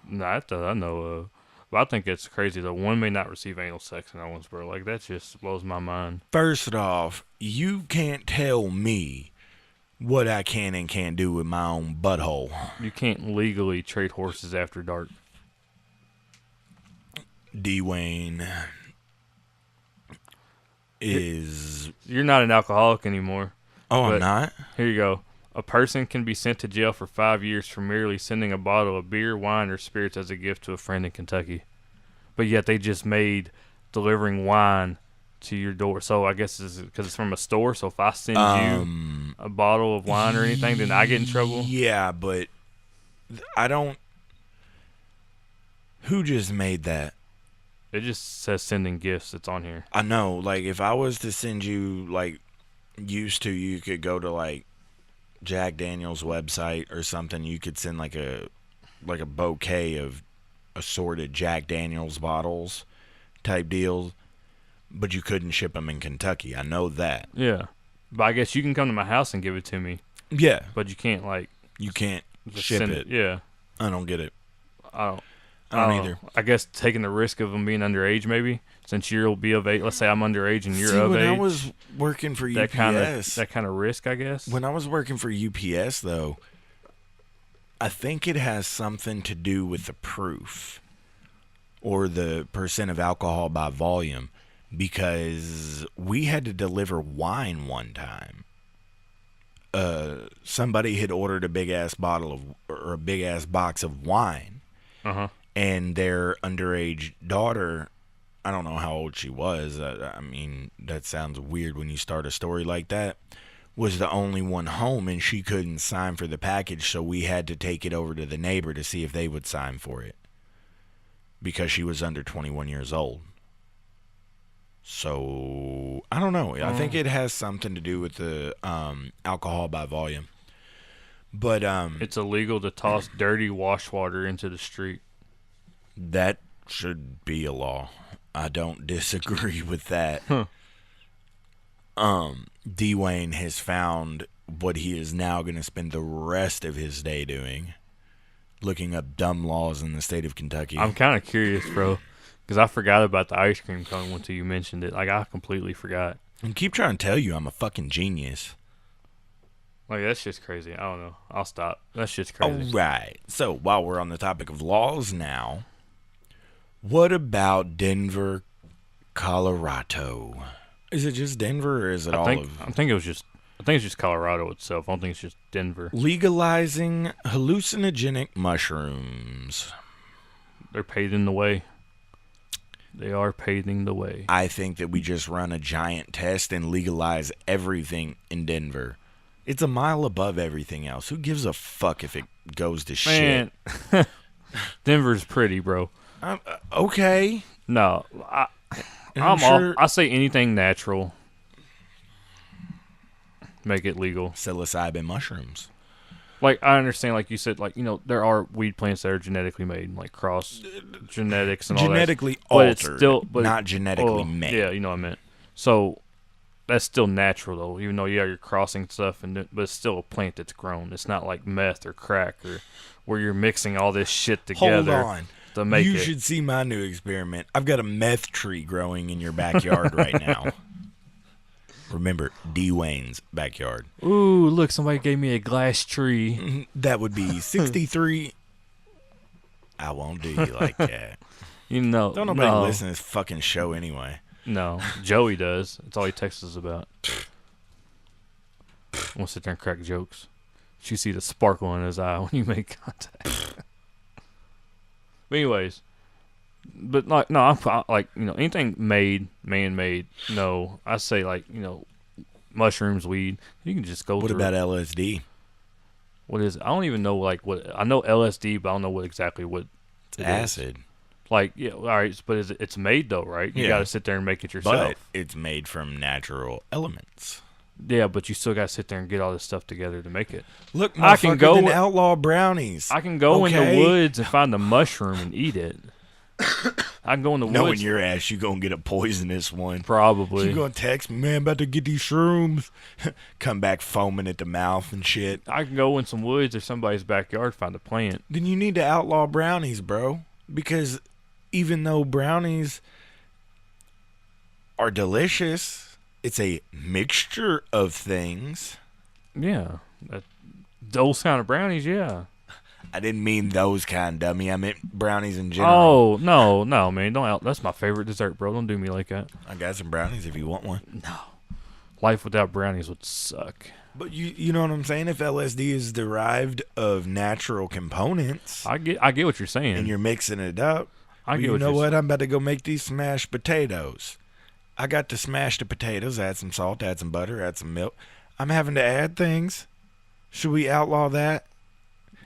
Not that I know of. But I think it's crazy that one may not receive anal sex in Owensboro. Like, that just blows my mind. First off, you can't tell me what I can and can't do with my own butthole. You can't legally trade horses after dark. Dwayne is... You're not an alcoholic anymore. Oh, I'm But- not? Here you go. A person can be sent to jail for 5 years for merely sending a bottle of beer, wine, or spirits as a gift to a friend in Kentucky. But yet they just made delivering wine to your door. So I guess it's because it's from a store. So if I send you a bottle of wine or anything, then I get in trouble. Yeah, but I don't... Who just made that? It just says sending gifts. It's on here. I know, like, if I was to send you, like, used to, you could go to, like, Jack Daniel's website or something. You could send, like a bouquet of assorted Jack Daniel's bottles type deals, but you couldn't ship them in Kentucky. I know that. Yeah. But I guess you can come to my house and give it to me. Yeah, But you can't, like, you can't just ship send it. Yeah. I don't get it. I don't. I don't either. I guess taking the risk of them being underage, maybe, since you'll be of age. Let's say I'm underage and you're See, of when age. I was working for that UPS, kind of risk, I guess. when I was working for UPS, though, I think it has something to do with the proof or the percent of alcohol by volume, because we had to deliver wine one time. Somebody had ordered a big ass bottle of, or a big ass box of wine, and their underage daughter, I don't know how old she was. I mean, that sounds weird when you start a story like that, was the only one home, and she couldn't sign for the package, so we had to take it over to the neighbor to see if they would sign for it, because she was under 21 years old. So, I don't know. I think it has something to do with the alcohol by volume. But It's illegal to toss dirty wash water into the street. that should be a law. I don't disagree with that. Dwayne has found what he is now going to spend the rest of his day doing, looking up dumb laws in the state of Kentucky. I'm kind of curious, bro, because I forgot about the ice cream cone until you mentioned it. Like, I completely forgot. And keep trying to tell you I'm a fucking genius. Like, that's just crazy. I don't know. I'll stop. That's just All crazy. right. So while we're on the topic of laws now, what about Denver, Colorado? Is it just Denver, or is it I all think of it's just Colorado itself. I don't think it's just Denver. legalizing hallucinogenic mushrooms? They're paving the way. They are paving the way. I think that we just run a giant test and legalize everything in Denver. It's a mile above everything else. Who gives a fuck if it goes to shit? Man, Denver's pretty, bro. Okay. No, And I'm sure I say anything natural. Make it legal. psilocybin mushrooms. Like, I understand, like you said, like, you know, there are weed plants that are genetically made, like cross genetics and all Genetically that. But it's altered, still, not genetically made. Yeah, you know what I meant. So that's still natural, though, even though, yeah, you're crossing stuff, but it's still a plant that's grown. It's not like meth or crack or where you're mixing all this shit together Hold on. to make You it. should see my new experiment. I've got a meth tree growing in your backyard right now. Remember, Dwayne's backyard. Ooh, look, somebody gave me a glass tree. That would be 63. I won't do you like that. You know, Don't nobody no, listen to this fucking show anyway. No, Joey does. That's all he texts us about. We'll sit there and crack jokes. You see the sparkle in his eye when you make contact. But anyways, but like, no, I'm like, you know, anything man-made. No, I say, like, you know, mushrooms, weed. You can just go. What through about it. LSD? What is it? I don't even know, like, what. I know LSD, but I don't know what exactly what It's it is. acid. Like, yeah, all right, but it's made though, right? You Yeah. got to sit there and make it yourself. But it's made from natural elements. Yeah, but you still got to sit there and get all this stuff together to make it. Look, I can motherfucker, go then with- outlaw brownies. I can go in Okay. the woods and find a mushroom and eat it. I can go in the Knowing woods. your ass, you gonna get a poisonous one. Probably. You gonna text me, man, about to get these shrooms. Come back foaming at the mouth and shit. I can go in some woods or somebody's backyard, find a plant. Then you need to outlaw brownies, bro. Because even though brownies are delicious, it's a mixture of things. Yeah. Those kind of brownies, yeah. I didn't mean those kind, dummy. I meant brownies in general. Oh, no, man. That's my favorite dessert, bro. Don't do me like that. I got some brownies if you want one. No. Life without brownies would suck. But you know what I'm saying? If LSD is derived of natural components I get what you're saying. and you're mixing it up, I get you what know you're what? saying. I'm about to go make these smashed potatoes. I got to smash the potatoes, add some salt, add some butter, add some milk. I'm having to add things. Should we outlaw that?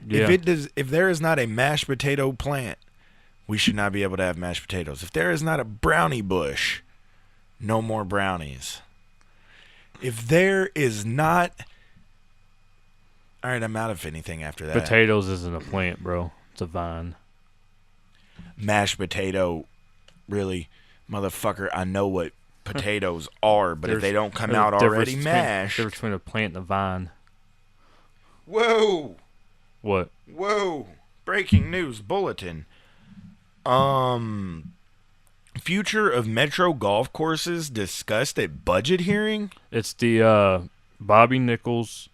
Yeah. If there is not a mashed potato plant, we should not be able to have mashed potatoes. If there is not a brownie bush, no more brownies. If there is not... All right, I'm out of anything after that. Potatoes isn't a plant, bro. It's a vine. Mashed potato, really, motherfucker, I know what potatoes are, but if they don't come out already mashed... Difference between a plant and a vine. Whoa! What? Whoa! Breaking news bulletin. Future of Metro golf courses discussed at budget hearing? It's the Bobby Nichols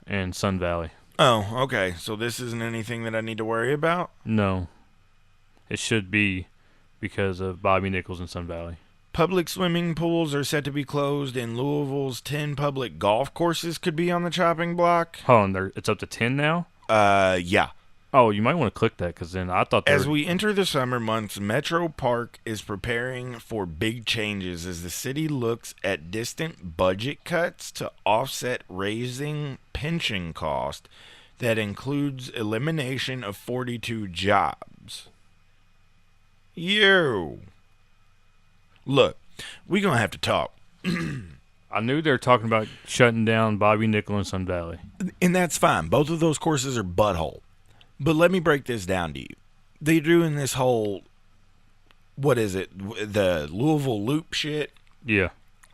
and Sun Valley. Oh, okay. So this isn't anything that I need to worry about? No. It should be because of Bobby Nichols and Sun Valley. Public swimming pools are set to be closed, and Louisville's 10 public golf courses could be on the chopping block. Hold on, it's up to 10 now? Yeah. Oh, you might want to click that because then I thought As we enter the summer months, Metro Park is preparing for big changes as the city looks at distant budget cuts to offset raising pension cost that includes elimination of 42 jobs. Yo. Look, we're going to have to talk. I knew they were talking about shutting down Bobby Nichols and Sun Valley. And that's fine. Both of those courses are butthole. But let me break this down to you. They're doing this whole, what is it, the Louisville Loop shit Yeah.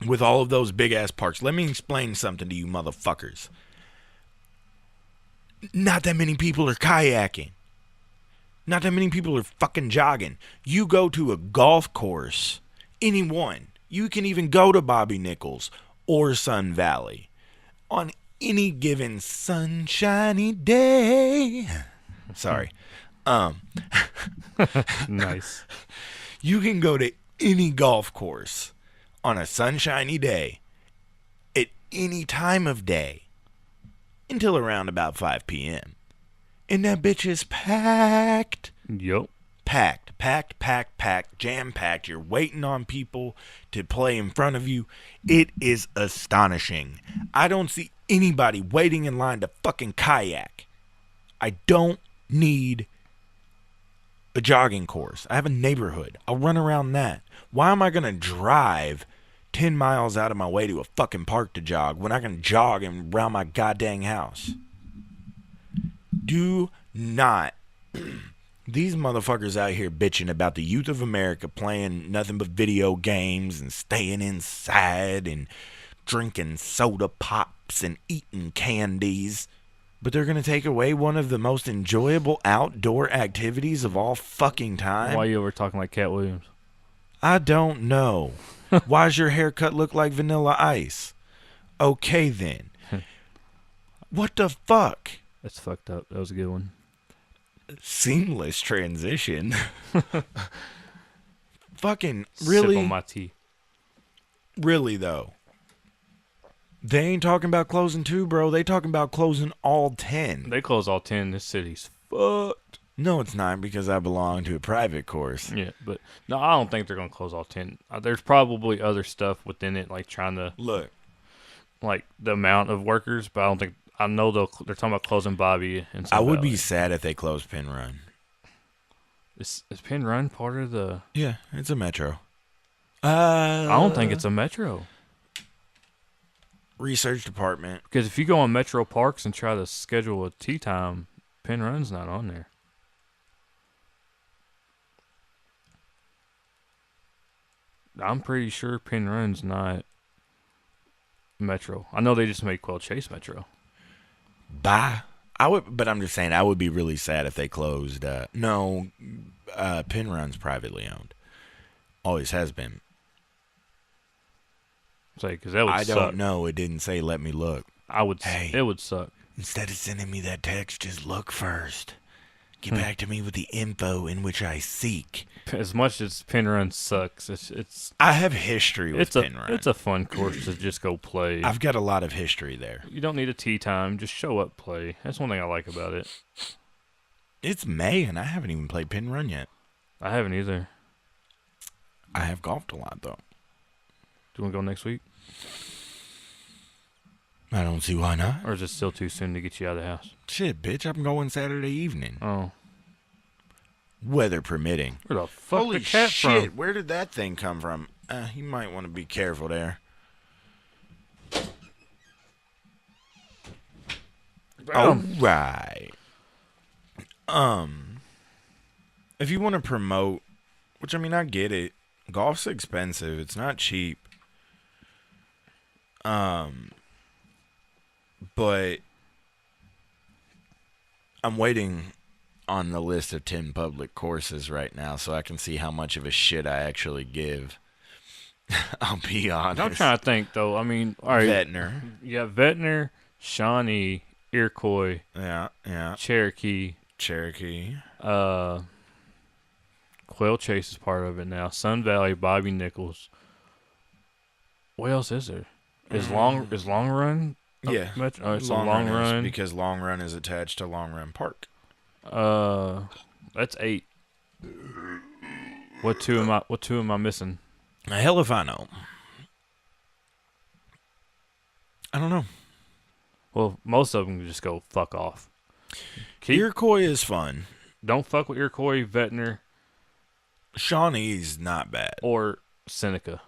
with all of those big-ass parks. Let me explain something to you motherfuckers. Not that many people are kayaking. Not that many people are fucking jogging. You go to a golf course, anyone. You can even go to Bobby Nichols or Sun Valley on any given sunshiny day. Sorry. Nice. You can go to any golf course on a sunshiny day at any time of day until around about 5 p.m. And that bitch is packed. Yup. Packed, jam-packed. You're waiting on people to play in front of you. It is astonishing. I don't see anybody waiting in line to fucking kayak. I don't need a jogging course. I have a neighborhood. I'll run around that. Why am I going to drive 10 miles out of my way to a fucking park to jog when I can jog around my goddamn house? Do not... These motherfuckers out here bitching about the youth of America playing nothing but video games and staying inside and drinking soda pops and eating candies. But they're going to take away one of the most enjoyable outdoor activities of all fucking time? Why you over talking like Cat Williams? I don't know. Why's your haircut look like Vanilla Ice? Okay then. What the fuck? That's fucked up. That was a good one. Seamless transition. Fucking Sip really? on my tea. Really though. They ain't talking about closing 2, bro. They talking about closing all 10. They close all 10. This city's fucked. No, it's not because I belong to a private course. Yeah, but no, I don't think they're going to close all 10. There's probably other stuff within it, like trying to, Look, like the amount of workers, but I don't think, I know they're talking about closing Bobby and Sun I would Valley. be sad if they closed Penn Run. Is Penn Run part of the, Yeah, it's a metro. I don't think it's a metro. Research department. Because if you go on Metro Parks and try to schedule a tea time, Penn Run's not on there. I'm pretty sure Penrun's not Metro. I know they just made Quail Chase Metro. Bye. But I'm just saying, I would be really sad if they closed. No, Penrun's privately owned. Always has been. Say, because that would I suck. don't know. It didn't say let me look. Hey. It would suck. Instead of sending me that text, just look first. Get back to me with the info in which I seek. As much as Penrun sucks, it's I have history with Penrun. It's a fun course to just go play. I've got a lot of history there. You don't need a tee time. Just show up, play. That's one thing I like about it. It's May, and I haven't even played Penrun yet. I haven't either. I have golfed a lot, though. Do you want to go next week? I don't see why not. Or is it still too soon to get you out of the house? Shit, bitch, I'm going Saturday evening. Oh. Weather permitting. Where the fuck Holy the cat shit, from? where did that thing come from? You might want to be careful there. All right. If you want to promote, which I mean, I get it. Golf's expensive. It's not cheap. But I'm waiting on the list of 10 public courses right now so I can see how much of a shit I actually give. I'll be honest. I'm trying to think, though. I mean, all right. Ventnor. You got Ventnor, Shawnee, Iroquois, Yeah. Cherokee. Quail Chase is part of it now. Sun Valley, Bobby Nichols. What else is there? Is Long Run? Yeah. It's a Long Run. Because Long Run is attached to Long Run Park. That's 8. What two am I missing? Hell if I know. I don't know. Well, most of them can just go fuck off. Iroquois is fun. Don't fuck with Iroquois, Ventnor, Shawnee's not bad. or Seneca.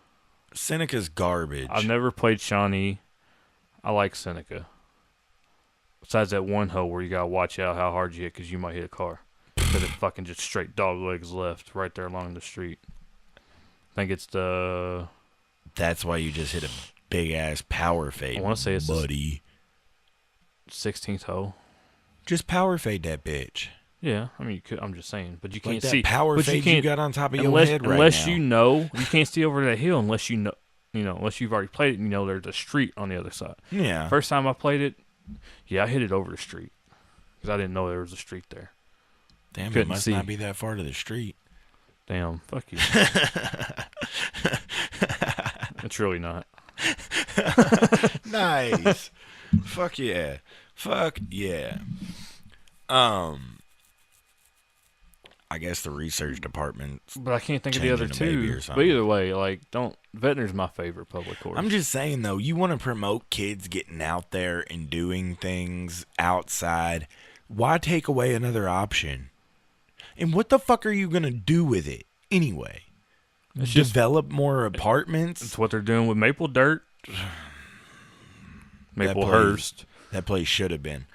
Seneca's garbage. I've never played Shawnee. I like Seneca. Besides that one hole where you gotta watch out how hard you hit because you might hit a car. Because it fucking just straight dog legs left right there along the street. I think it's the... That's why you just hit a big ass power fade. I want to say it's buddy. 16th hole. Just power fade that bitch. Yeah, I mean, you could, I'm just saying, but you can't Like that see power but fade you got on top of your unless, head right unless now. you know, you can't see over that hill unless you know, unless you've already played it and you know there's a street on the other side. Yeah. First time I played it, I hit it over the street because I didn't know there was a street there. Damn, it couldn't must see. not be that far to the street. Damn, fuck you. It's really not. Nice. Fuck yeah. Fuck yeah. I guess the research department. But I can't think of the other Changing a baby two. or But something. either way, like, Ventnor's my favorite public course. I'm just saying though, you want to promote kids getting out there and doing things outside. Why take away another option? And what the fuck are you gonna do with it anyway? It's just Develop more apartments? it's what they're doing with Maple Dirt, Maplehurst. That place should have been.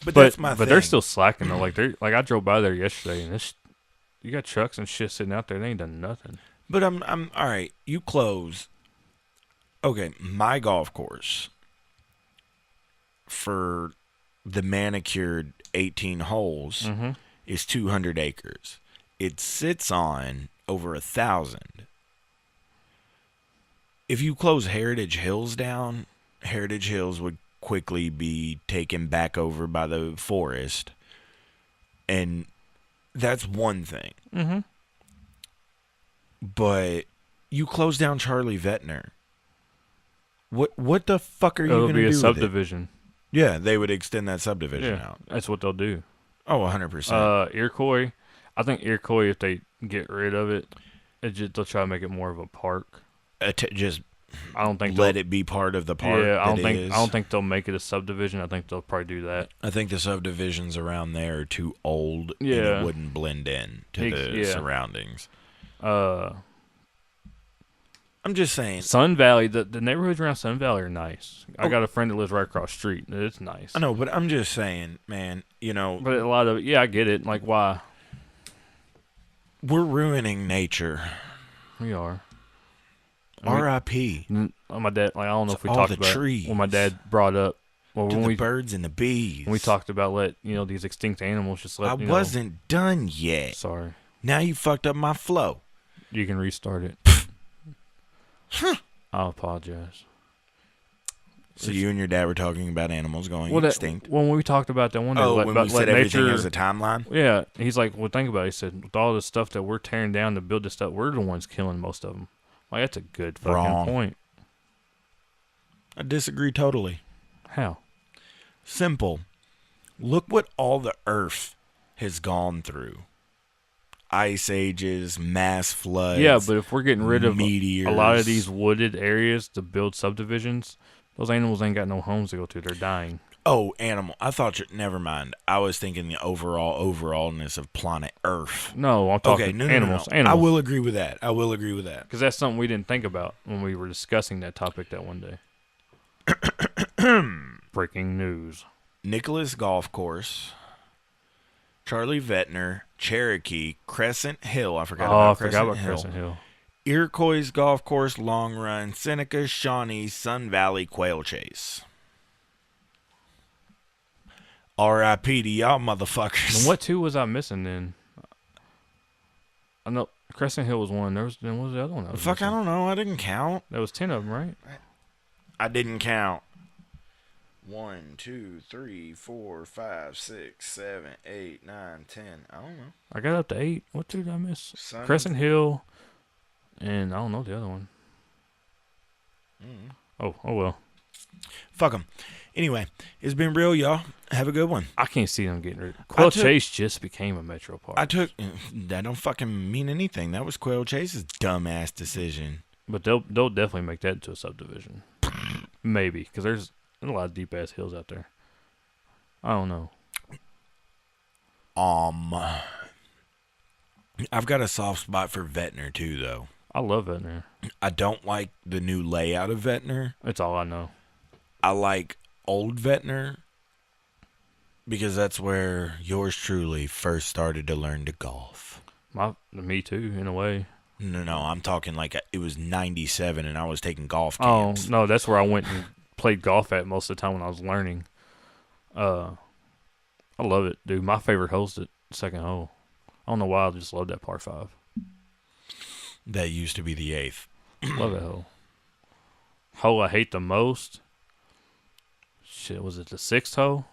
But But that's my thing. they're still slacking though. Like I drove by there yesterday and you got trucks and shit sitting out there. They ain't done nothing. But I'm all right. You close. Okay, my golf course for the manicured 18 holes Mm-hmm. is 200 acres. It sits on over 1,000. If you close Heritage Hills down, Heritage Hills would quickly be taken back over by the forest, and that's one thing. Mm-hmm. But you close down Charlie Ventnor. What the fuck are you It'll going to be do a with it? subdivision. Yeah, they would extend that subdivision Yeah, out. that's what they'll do. Oh, 100%. Iroquois. I think Iroquois, if they get rid of it, they'll try to make it more of a park. Just I don't think let they'll- it be part of the park. Yeah, I that is. don't think they'll make it a subdivision. I think they'll probably do that. I think the subdivisions around there are too old. And Yeah. it wouldn't blend in to the Yeah. surroundings. I'm just saying. Sun Valley, the neighborhoods around Sun Valley are nice. I got a friend that lives right across the street. It's nice. I know, but I'm just saying, man. You know, But a lot of I get it. Like, why? we're ruining nature. We are. R.I.P. My dad, like, I don't know if we all talked the about trees. it when my dad brought up. Well, To when the we birds and the bees. when we talked about these extinct animals, just let I wasn't done yet. Sorry, Now you fucked up my flow. you can restart it. I apologize. So you and your dad were talking about animals going extinct. When we talked about that one day, When we said everything nature, has a timeline? yeah, he's like, well, think about it. He said, with all the stuff that we're tearing down to build this stuff, we're the ones killing most of them. Like, that's a good fucking Wrong. point. I disagree totally. How? Simple. Look what all the Earth has gone through. Ice ages, mass floods. Yeah, but if we're getting rid of meteors. a lot of these wooded areas to build subdivisions, those animals ain't got no homes to go to. They're dying. Oh, animal. I thought never mind. I was thinking the overallness of planet Earth. No, I'm talking Okay, no, animals. no. I Animals. will agree with that. Because that's something we didn't think about when we were discussing that topic that one day. Breaking news. Nicholas Golf Course, Charlie Vettner, Cherokee, Crescent Hill. I forgot about Crescent Hill. Iroquois Golf Course, Long Run, Seneca, Shawnee, Sun Valley, Quail Chase. R.I.P. to y'all motherfuckers. And what two was I missing then? I know Crescent Hill was one. Then what was the other one? I don't know. I didn't count. There was 10 of them, right? I didn't count. 1, 2, 3, 4, 5, 6, 7, 8, 9, 10. I don't know. I got up to 8. What two did I miss? Sun- Crescent Hill, and I don't know the other one. Oh well. Fuck them. Anyway, it's been real, y'all. Have a good one. I can't see them getting rid. Quail Chase just became a metro park. That don't fucking mean anything. That was Quail Chase's dumbass decision. But they'll definitely make that into a subdivision. Maybe, because there's a lot of deep ass hills out there. I don't know. I've got a soft spot for Vettner too, though. I love Vettner. I don't like the new layout of Vettner. That's all I know. I like old Vettner because that's where yours truly first started to learn to golf. Me too, in a way. No, I'm talking like it was 97 and I was taking golf Oh, camps. no, that's where I went and played golf at most of the time when I was learning. I love it, dude. My favorite hole's the second hole. I don't know why, I just love that par 5. That used to be the 8th. Love that hole. Hole I hate the most. Shit, was it the 6th hole?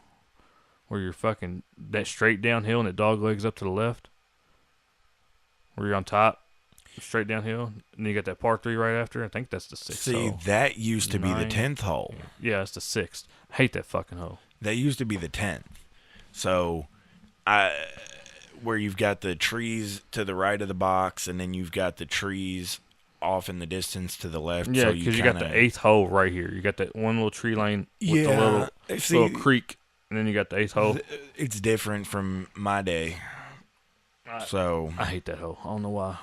Where you're fucking that straight downhill and it dog legs up to the left? Where you're on top, straight downhill, and you got that par 3 right after? I think that's the 6th hole. See, that used to be the 9. 10th hole. Yeah, it's the 6th. I hate that fucking hole. That used to be the 10th. So, where you've got the trees to the right of the box, and then you've got the trees off in the distance to the left. Yeah, so because you got the 8th hole right here. You got that one little tree lane with the little creek, and then you got the 8th hole. It's different from my day. So I hate that hole. I don't know why.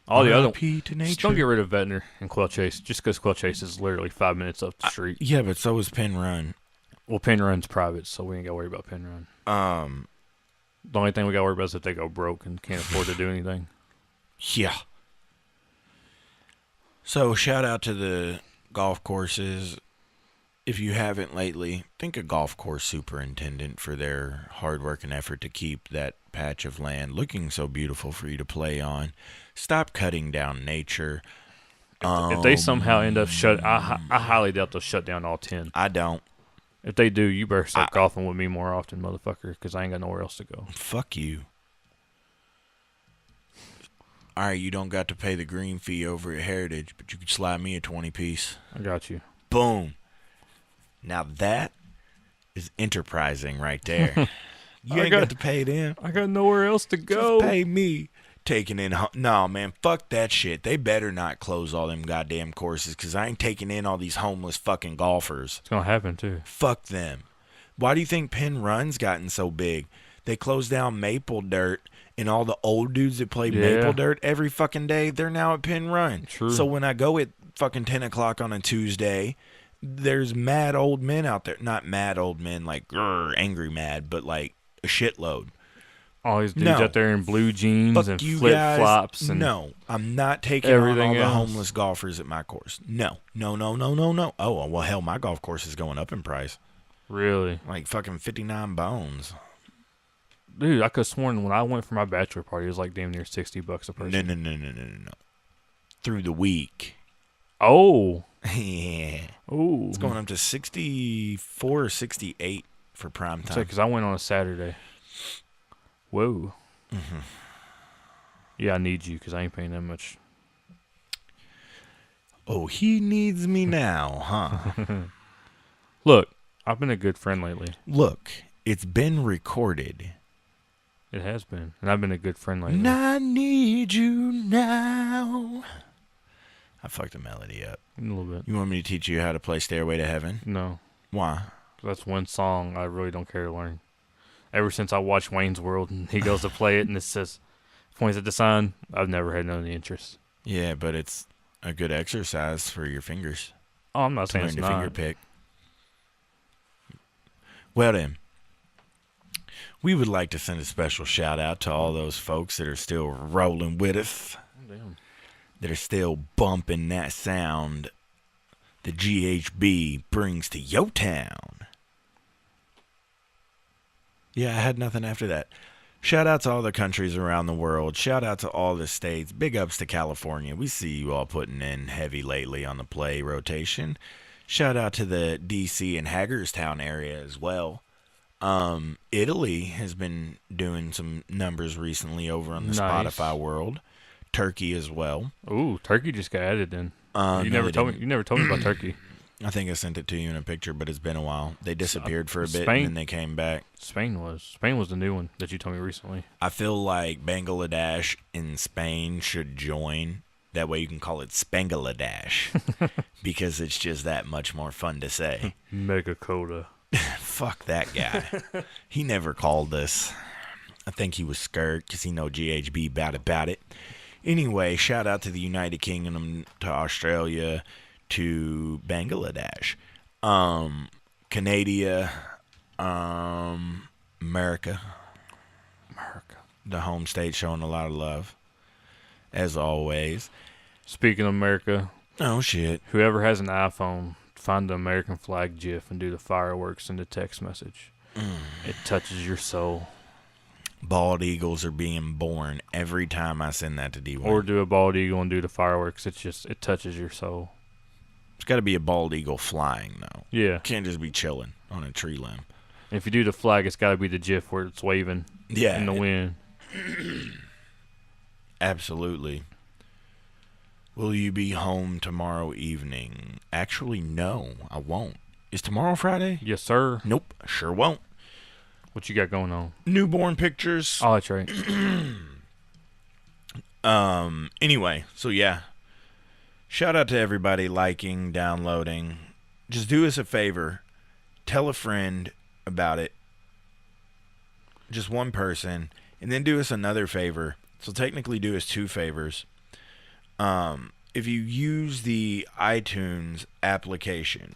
All the other R.I.P. to just don't get rid of Vettner and Quail Chase just because Quail Chase is literally 5 minutes up the street. Yeah, but so is Penn Run. Well, Penn Run's private, so we ain't got to worry about Penn Run. The only thing we got to worry about is if they go broke and can't afford to do anything. Yeah. So shout out to the golf courses. If you haven't lately, thank a golf course superintendent for their hard work and effort to keep that patch of land looking so beautiful for you to play on. Stop cutting down nature. If they somehow end up I highly doubt they'll shut down all 10. I don't. If they do, you better start golfing with me more often, motherfucker, because I ain't got nowhere else to go. Fuck you. All right, you don't got to pay the green fee over at Heritage, but you could slide me a 20-piece. I got you. Boom. Now that is enterprising right there. You ain't got to pay them. I got nowhere else to go. Just pay me. Taking in... No, man, fuck that shit. They better not close all them goddamn courses because I ain't taking in all these homeless fucking golfers. It's going to happen, too. Fuck them. Why do you think Penn Run's gotten so big? They closed down Maple Dirt, and all the old dudes that play Maple Dirt every fucking day, they're now at Penn Run. True. So when I go at fucking 10 o'clock on a Tuesday, there's mad old men out there. Not mad old men like angry mad, but like a shitload. All these dudes No. out there in blue jeans Fuck and you flip guys. flops and No, I'm not taking everything on all the else. homeless golfers at my course. No. Oh, well, hell, my golf course is going up in price. Really, Like fucking 59 bones. dude, I could have sworn when I went for my bachelor party, it was like damn near $60 a person. No. Through the week. Oh, Yeah. oh, It's going up to 64 or 68 for prime time. because I went on a Saturday. Whoa. Mm-hmm. Yeah, I need you because I ain't paying that much. Oh, he needs me now, huh? Look, I've been a good friend lately. Look, it's been recorded. It has been, and I've been a good friend lately. And I need you now. I fucked the melody up. A little bit. You want me to teach you how to play Stairway to Heaven? No, Why? that's one song I really don't care to learn. Ever since I watched Wayne's World and he goes to play it and it says, points at the sign, I've never had any interest. Yeah, but it's a good exercise for your fingers. Oh, I'm not To saying learn it's to finger not. pick. Well then, we would like to send a special shout out to all those folks that are still rolling with us, Damn. that are still bumping that sound the GHB brings to yo town. Yeah, I had nothing after that. Shout out to all the countries around the world. Shout out to all the states. Big ups to California. We see you all putting in heavy lately on the play rotation. Shout out to the DC and Hagerstown area as well. Italy has been doing some numbers recently over on the Nice. Spotify world. Turkey as well. Ooh, Turkey just got added in. You No, never they told me. didn't. You never told me about Turkey. I think I sent it to you in a picture, but it's been a while. They disappeared for a bit Spain- and then they came back. Spain was the new one that you told me recently. I feel like Bangladesh and Spain should join. That way you can call it Spangaladesh because it's just that much more fun to say. Mega Coda. Fuck that guy. He never called us. I think he was scared because he know GHB about it. Anyway, shout out to the United Kingdom, to Australia, to Bangladesh, Canada, America, the home state showing a lot of love, as always. Speaking of America, Oh shit! whoever has an iPhone, find the American flag GIF and do the fireworks in the text message. It touches your soul. Bald eagles are being born every time I send that to D1. Or do a bald eagle and do the fireworks. It touches your soul. It's got to be a bald eagle flying though. Yeah. Can't just be chilling on a tree limb. If you do the flag, it's got to be the GIF where it's waving Yeah, in the wind. absolutely. Will you be home tomorrow evening? Actually, no, I won't. Is tomorrow Friday? Yes, sir. Nope, sure won't. What you got going on? Newborn pictures. Oh, that's right. Anyway, so yeah. Shout out to everybody liking, downloading. Just do us a favor. Tell a friend about it. Just one person. And then do us another favor. So technically do us two favors. If you use the iTunes application,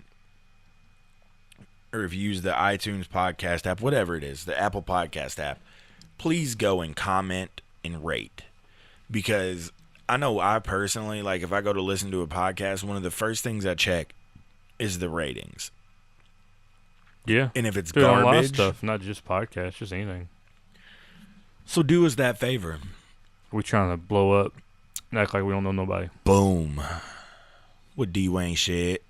or if you use the iTunes podcast app, whatever it is, the Apple Podcast app, please go and comment and rate. Because I know I personally, like if I go to listen to a podcast, one of the first things I check is the ratings. Yeah. And if it's Dude, on a lot of garbage, stuff, not just podcasts, just anything. so do us that favor. We trying to blow up and act like we don't know nobody. Boom. With D-Wayne shit.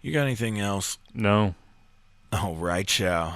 You got anything else? No. All right, y'all.